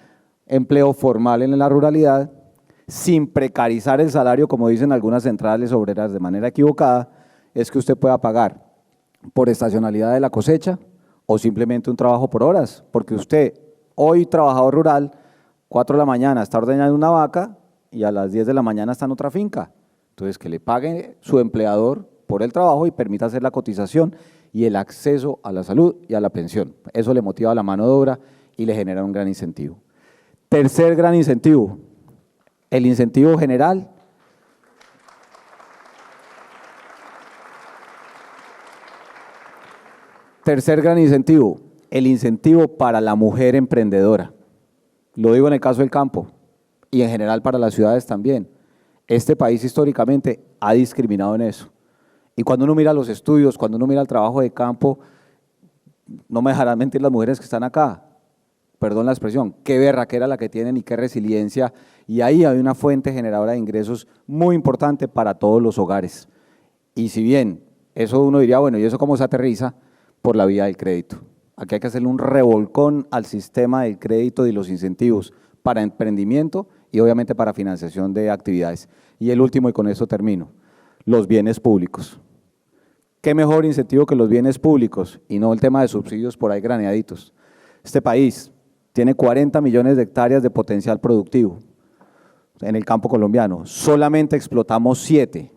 empleo formal en la ruralidad, sin precarizar el salario, como dicen algunas centrales obreras de manera equivocada, es que usted pueda pagar por estacionalidad de la cosecha o simplemente un trabajo por horas, porque usted, hoy trabajador rural, 4 de la mañana está ordeñando una vaca y a las 10 de la mañana está en otra finca. Entonces, que le pague su empleador por el trabajo y permita hacer la cotización y el acceso a la salud y a la pensión. Eso le motiva a la mano de obra y le genera un gran incentivo. Tercer gran incentivo, el incentivo general. Tercer gran incentivo, el incentivo para la mujer emprendedora. Lo digo en el caso del campo y en general para las ciudades también. Este país históricamente ha discriminado en eso. Y cuando uno mira los estudios, cuando uno mira el trabajo de campo, no me dejarán mentir las mujeres que están acá, perdón la expresión, qué berraquera la que tienen y qué resiliencia, y ahí hay una fuente generadora de ingresos muy importante para todos los hogares. Y si bien eso uno diría, bueno, ¿y eso cómo se aterriza? Por la vía del crédito. Aquí hay que hacerle un revolcón al sistema del crédito y los incentivos para emprendimiento y obviamente para financiación de actividades. Y el último, y con eso termino, los bienes públicos. ¿Qué mejor incentivo que los bienes públicos y no el tema de subsidios por ahí graneaditos? Este país tiene 40 millones de hectáreas de potencial productivo en el campo colombiano, solamente explotamos 7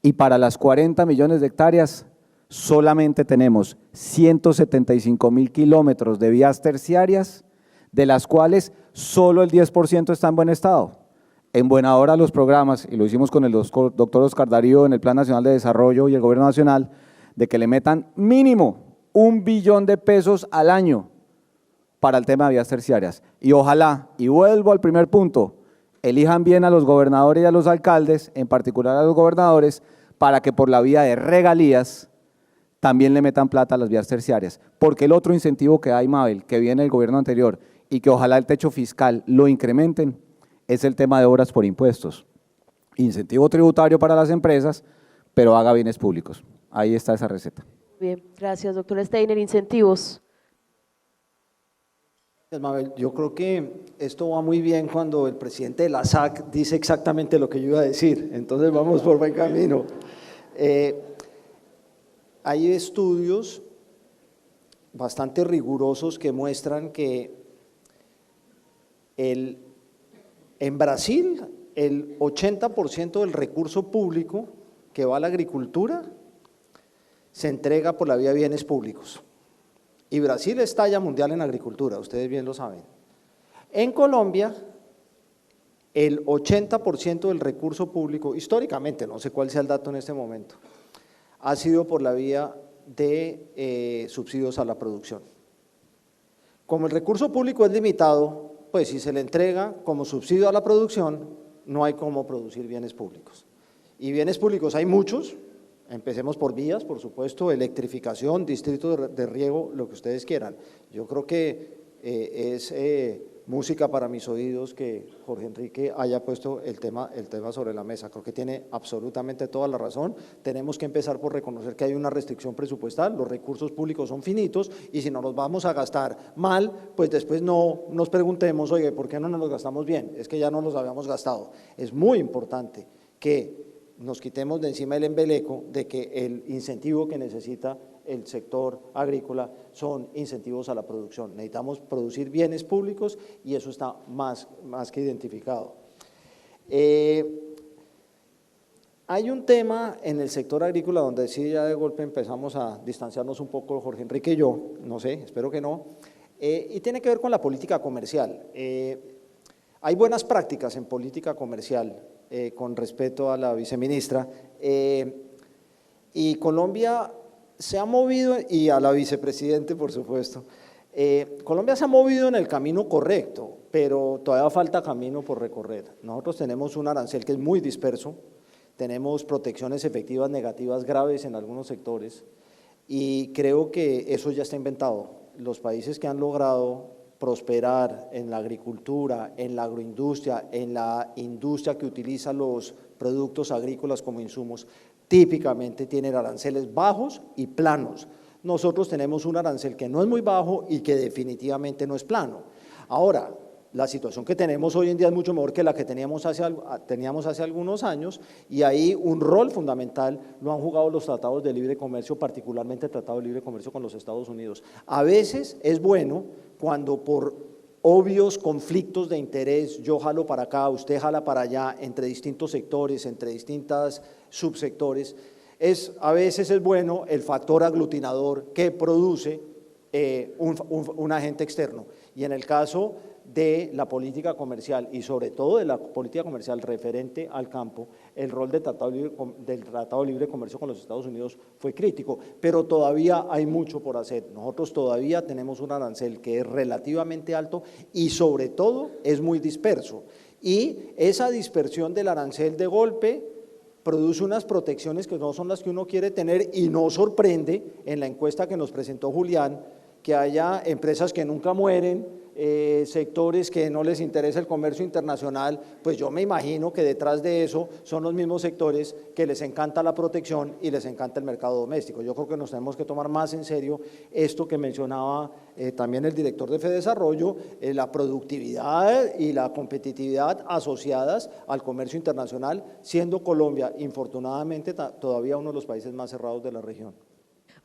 y para las 40 millones de hectáreas solamente tenemos 175.000 kilómetros de vías terciarias, de las cuales solo el 10% está en buen estado. En buena hora los programas, y lo hicimos con el doctor Oscar Darío en el Plan Nacional de Desarrollo y el Gobierno Nacional, de que le metan mínimo 1 billón de pesos al año para el tema de vías terciarias. Y ojalá, y vuelvo al primer punto, elijan bien a los gobernadores y a los alcaldes, en particular a los gobernadores, para que por la vía de regalías también le metan plata a las vías terciarias. Porque el otro incentivo que hay, Mabel, que viene del gobierno anterior y que ojalá el techo fiscal lo incrementen, es el tema de obras por impuestos. incentivo tributario para las empresas, pero haga bienes públicos. Ahí está esa receta. Bien, gracias, doctor Steiner. Incentivos. Mabel, yo creo que esto va muy bien cuando el presidente de la SAC dice exactamente lo que yo iba a decir, entonces vamos por buen camino. Hay estudios bastante rigurosos que muestran que en Brasil el 80% del recurso público que va a la agricultura se entrega por la vía de bienes públicos. Y Brasil es talla mundial en agricultura, ustedes bien lo saben. En Colombia, el 80% del recurso público, históricamente, no sé cuál sea el dato en este momento, ha sido por la vía de subsidios a la producción. Como el recurso público es limitado, pues si se le entrega como subsidio a la producción, no hay cómo producir bienes públicos. Y bienes públicos hay muchos. Empecemos por vías, por supuesto, electrificación, distritos de riego, lo que ustedes quieran. Yo creo que es música para mis oídos que Jorge Enrique haya puesto el tema sobre la mesa. Creo que tiene absolutamente toda la razón. Tenemos que empezar por reconocer que hay una restricción presupuestal, los recursos públicos son finitos y si no los vamos a gastar mal, pues después no nos preguntemos, oye, ¿por qué no nos los gastamos bien? Es que ya no los habíamos gastado. Es muy importante que nos quitemos de encima el embeleco de que el incentivo que necesita el sector agrícola son incentivos a la producción. Necesitamos producir bienes públicos y eso está más que identificado. Hay un tema en el sector agrícola donde sí ya de golpe empezamos a distanciarnos un poco Jorge Enrique y yo, no sé, espero que no, y tiene que ver con la política comercial. Hay buenas prácticas en política comercial, con respeto a la viceministra, y Colombia se ha movido, y a la vicepresidente por supuesto, Colombia se ha movido en el camino correcto, pero todavía falta camino por recorrer. Nosotros tenemos un arancel que es muy disperso, tenemos protecciones efectivas negativas graves en algunos sectores, y creo que eso ya está inventado. Los países que han logrado prosperar en la agricultura, en la agroindustria, en la industria que utiliza los productos agrícolas como insumos, típicamente tienen aranceles bajos y planos. Nosotros tenemos un arancel que no es muy bajo y que definitivamente no es plano. Ahora, la situación que tenemos hoy en día es mucho mejor que la que teníamos hace algunos años y ahí un rol fundamental lo han jugado los tratados de libre comercio, particularmente el Tratado de Libre Comercio con los Estados Unidos. A veces es bueno cuando por obvios conflictos de interés, yo jalo para acá, usted jala para allá, entre distintos sectores, entre distintos subsectores, a veces es bueno el factor aglutinador que produce un agente externo. Y en el caso de la política comercial y sobre todo de la política comercial referente al campo, el rol del Tratado de Libre Comercio con los Estados Unidos fue crítico, pero todavía hay mucho por hacer. Nosotros todavía tenemos un arancel que es relativamente alto y sobre todo es muy disperso. Y esa dispersión del arancel de golpe produce unas protecciones que no son las que uno quiere tener y no sorprende en la encuesta que nos presentó Julián que haya empresas que nunca mueren, sectores que no les interesa el comercio internacional, pues yo me imagino que detrás de eso son los mismos sectores que les encanta la protección y les encanta el mercado doméstico. Yo creo que nos tenemos que tomar más en serio esto que mencionaba también el director de Fedesarrollo, la productividad y la competitividad asociadas al comercio internacional, siendo Colombia, infortunadamente, todavía uno de los países más cerrados de la región.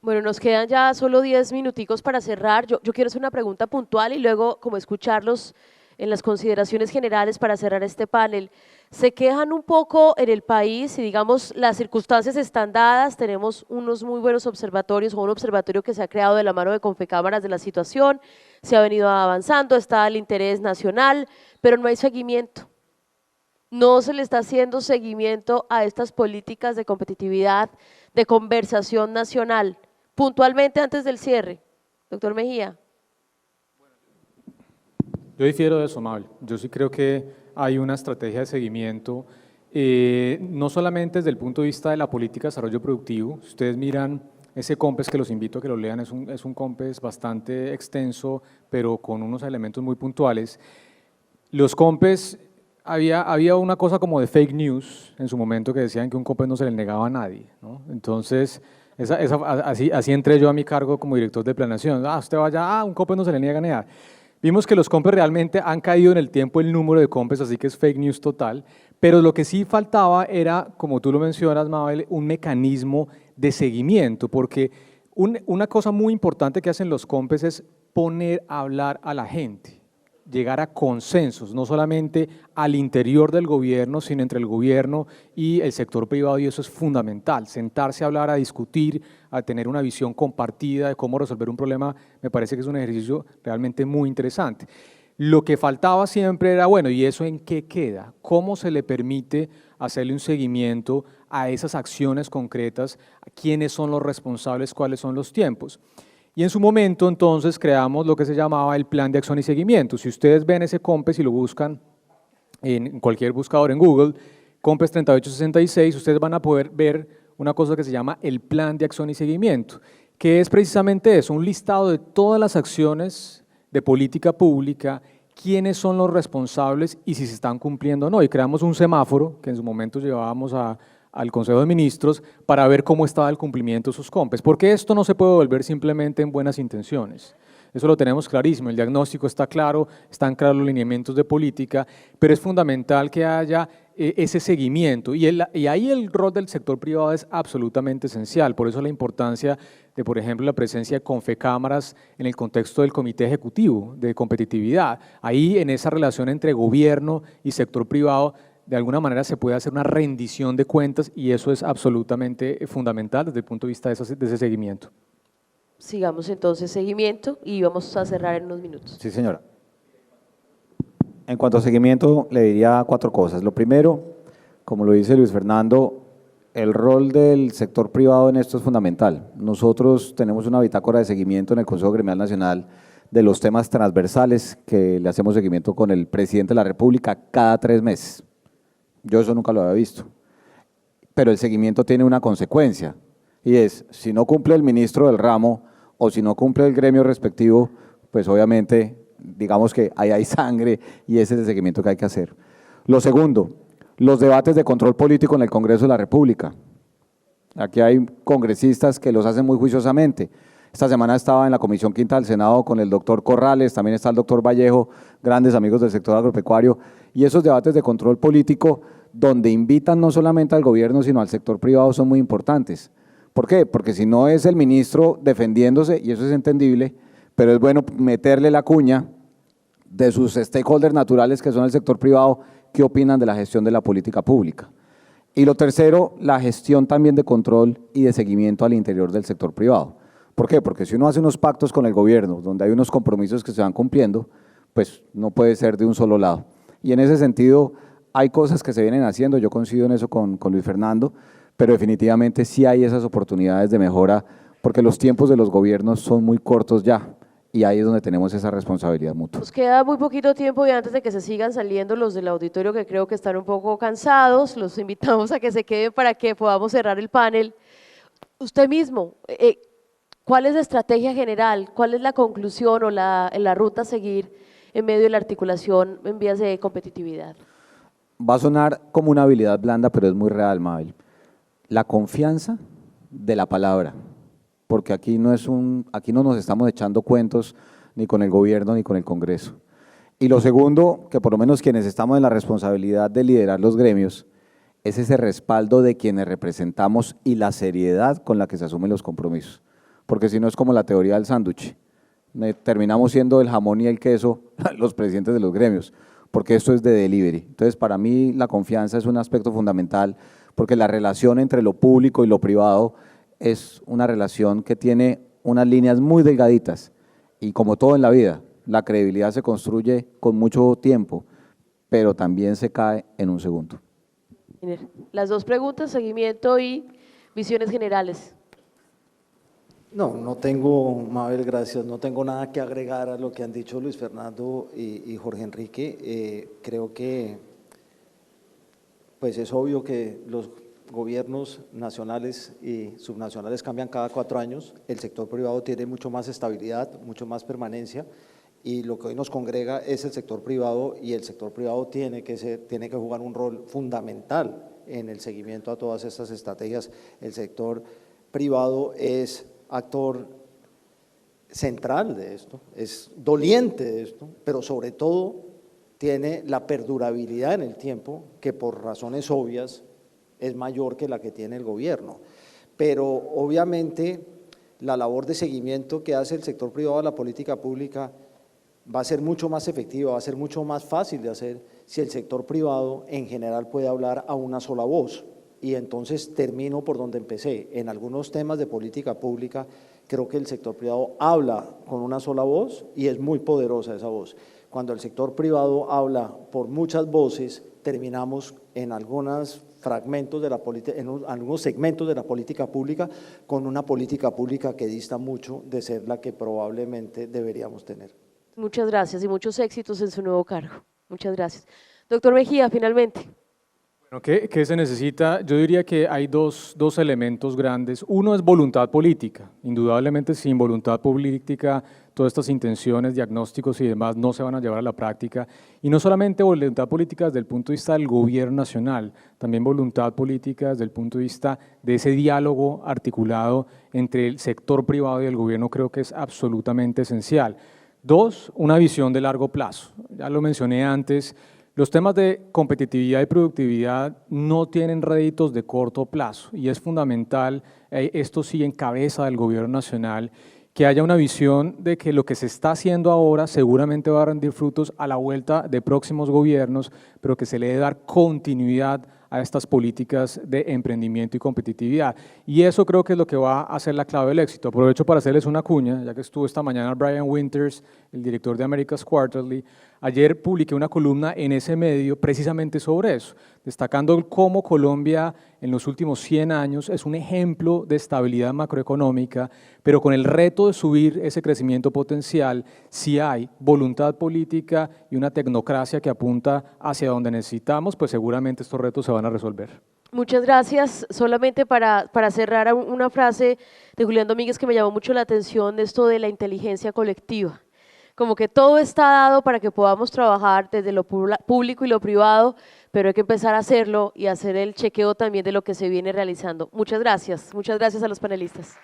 Bueno, nos quedan ya solo 10 minuticos para cerrar. Yo quiero hacer una pregunta puntual y luego como escucharlos en las consideraciones generales para cerrar este panel. Se quejan un poco en el país y digamos las circunstancias están dadas, tenemos unos muy buenos observatorios o un observatorio que se ha creado de la mano de Confecámaras de la situación, se ha venido avanzando, está el interés nacional, pero no hay seguimiento. No se le está haciendo seguimiento a estas políticas de competitividad, de conversación nacional. Puntualmente antes del cierre, doctor Mejía. Yo difiero de eso, Mabel. Yo sí creo que hay una estrategia de seguimiento, no solamente desde el punto de vista de la política de desarrollo productivo. Si ustedes miran ese COMPES, que los invito a que lo lean, es un COMPES bastante extenso, pero con unos elementos muy puntuales. Los COMPES había una cosa como de fake news en su momento que decían que un COMPES no se le negaba a nadie, ¿no? Entonces, así entré yo a mi cargo como director de planeación. Usted vaya, un COMPES no se le niega a nadie. Vimos que los COMPES realmente han caído en el tiempo el número de COMPES, así que es fake news total, pero lo que sí faltaba era, como tú lo mencionas, Mabel, un mecanismo de seguimiento, porque una cosa muy importante que hacen los COMPES es poner a hablar a la gente, llegar a consensos, no solamente al interior del gobierno, sino entre el gobierno y el sector privado, y eso es fundamental, sentarse a hablar, a discutir, a tener una visión compartida de cómo resolver un problema, me parece que es un ejercicio realmente muy interesante. Lo que faltaba siempre era, bueno, ¿y eso en qué queda? ¿Cómo se le permite hacerle un seguimiento a esas acciones concretas? ¿Quiénes son los responsables? ¿Cuáles son los tiempos? Y en su momento, entonces, creamos lo que se llamaba el Plan de Acción y Seguimiento. Si ustedes ven ese COMPES y lo buscan en cualquier buscador en Google, COMPES 3866, ustedes van a poder ver una cosa que se llama el Plan de Acción y Seguimiento, que es precisamente eso, un listado de todas las acciones de política pública, quiénes son los responsables y si se están cumpliendo o no. Y creamos un semáforo que en su momento llevábamos al Consejo de Ministros para ver cómo estaba el cumplimiento de sus COMPES, porque esto no se puede volver simplemente en buenas intenciones. Eso lo tenemos clarísimo, el diagnóstico está claro, están claros los lineamientos de política, pero es fundamental que haya ese seguimiento y ahí el rol del sector privado es absolutamente esencial, por eso la importancia de, por ejemplo, la presencia de Confecámaras en el contexto del Comité Ejecutivo de Competitividad. Ahí en esa relación entre gobierno y sector privado, de alguna manera se puede hacer una rendición de cuentas y eso es absolutamente fundamental desde el punto de vista de ese seguimiento. Sigamos entonces seguimiento y vamos a cerrar en unos minutos. Sí, señora. En cuanto a seguimiento, le diría 4 cosas. Lo primero, como lo dice Luis Fernando, el rol del sector privado en esto es fundamental. Nosotros tenemos una bitácora de seguimiento en el Consejo Gremial Nacional de los temas transversales que le hacemos seguimiento con el presidente de la República cada 3 meses. Yo eso nunca lo había visto. Pero el seguimiento tiene una consecuencia y es, si no cumple el ministro del ramo o si no cumple el gremio respectivo, pues obviamente digamos que ahí hay sangre y ese es el seguimiento que hay que hacer. Lo segundo, los debates de control político en el Congreso de la República. Aquí hay congresistas que los hacen muy juiciosamente. Esta semana estaba en la Comisión Quinta del Senado con el doctor Corrales, también está el doctor Vallejo, grandes amigos del sector agropecuario, y esos debates de control político donde invitan no solamente al gobierno sino al sector privado son muy importantes. ¿Por qué? Porque si no es el ministro defendiéndose, y eso es entendible, pero es bueno meterle la cuña de sus stakeholders naturales que son el sector privado, qué opinan de la gestión de la política pública. Y lo tercero, la gestión también de control y de seguimiento al interior del sector privado. ¿Por qué? Porque si uno hace unos pactos con el gobierno, donde hay unos compromisos que se van cumpliendo, pues no puede ser de un solo lado. Y en ese sentido, hay cosas que se vienen haciendo, yo coincido en eso con Luis Fernando, pero definitivamente sí hay esas oportunidades de mejora, porque los tiempos de los gobiernos son muy cortos ya, y ahí es donde tenemos esa responsabilidad mutua. Nos queda muy poquito tiempo y antes de que se sigan saliendo los del auditorio que creo que están un poco cansados, los invitamos a que se queden para que podamos cerrar el panel. Usted mismo, ¿cuál es la estrategia general? ¿Cuál es la conclusión o la ruta a seguir en medio de la articulación en vías de competitividad? Va a sonar como una habilidad blanda, pero es muy real, Mabel. La confianza de la palabra, porque aquí no nos estamos echando cuentos ni con el gobierno ni con el Congreso. Y lo segundo, que por lo menos quienes estamos en la responsabilidad de liderar los gremios, es ese respaldo de quienes representamos y la seriedad con la que se asumen los compromisos. Porque si no es como la teoría del sándwich, terminamos siendo el jamón y el queso los presidentes de los gremios, porque esto es de delivery. Entonces, para mí la confianza es un aspecto fundamental, porque la relación entre lo público y lo privado es una relación que tiene unas líneas muy delgaditas y como todo en la vida, la credibilidad se construye con mucho tiempo, pero también se cae en un segundo. Las 2 preguntas, seguimiento y visiones generales. No tengo, Mabel, gracias, no tengo nada que agregar a lo que han dicho Luis Fernando y Jorge Enrique. Creo que pues es obvio que los gobiernos nacionales y subnacionales cambian cada 4 años, el sector privado tiene mucho más estabilidad, mucho más permanencia y lo que hoy nos congrega es el sector privado, y el sector privado tiene que jugar un rol fundamental en el seguimiento a todas estas estrategias. El sector privado es actor central de esto, es doliente de esto, pero sobre todo tiene la perdurabilidad en el tiempo, que por razones obvias es mayor que la que tiene el gobierno. Pero obviamente la labor de seguimiento que hace el sector privado a la política pública va a ser mucho más efectiva, va a ser mucho más fácil de hacer si el sector privado en general puede hablar a una sola voz. Y entonces termino por donde empecé. En algunos temas de política pública creo que el sector privado habla con una sola voz y es muy poderosa esa voz. Cuando el sector privado habla por muchas voces, terminamos en algunos fragmentos de la política, en algunos segmentos de la política pública, con una política pública que dista mucho de ser la que probablemente deberíamos tener. Muchas gracias y muchos éxitos en su nuevo cargo. Muchas gracias. Doctor Mejía, finalmente. Bueno, ¿qué se necesita? Yo diría que hay dos elementos grandes. Uno es voluntad política. Indudablemente, sin voluntad política, todas estas intenciones, diagnósticos y demás no se van a llevar a la práctica. Y no solamente voluntad política desde el punto de vista del gobierno nacional, también voluntad política desde el punto de vista de ese diálogo articulado entre el sector privado y el gobierno, creo que es absolutamente esencial. Dos, una visión de largo plazo. Ya lo mencioné antes. Los temas de competitividad y productividad no tienen réditos de corto plazo y es fundamental, esto sí en cabeza del gobierno nacional, que haya una visión de que lo que se está haciendo ahora seguramente va a rendir frutos a la vuelta de próximos gobiernos, pero que se le debe dar continuidad a estas políticas de emprendimiento y competitividad. Y eso creo que es lo que va a ser la clave del éxito. Aprovecho para hacerles una cuña, ya que estuvo esta mañana Brian Winters, el director de America's Quarterly. Ayer publiqué una columna en ese medio precisamente sobre eso, destacando cómo Colombia en los últimos 100 años es un ejemplo de estabilidad macroeconómica, pero con el reto de subir ese crecimiento potencial, si hay voluntad política y una tecnocracia que apunta hacia donde necesitamos, pues seguramente estos retos se van a resolver. Muchas gracias. Solamente para cerrar, una frase de Julián Domínguez que me llamó mucho la atención, esto de la inteligencia colectiva. Como que todo está dado para que podamos trabajar desde lo público y lo privado, pero hay que empezar a hacerlo y hacer el chequeo también de lo que se viene realizando. Muchas gracias a los panelistas.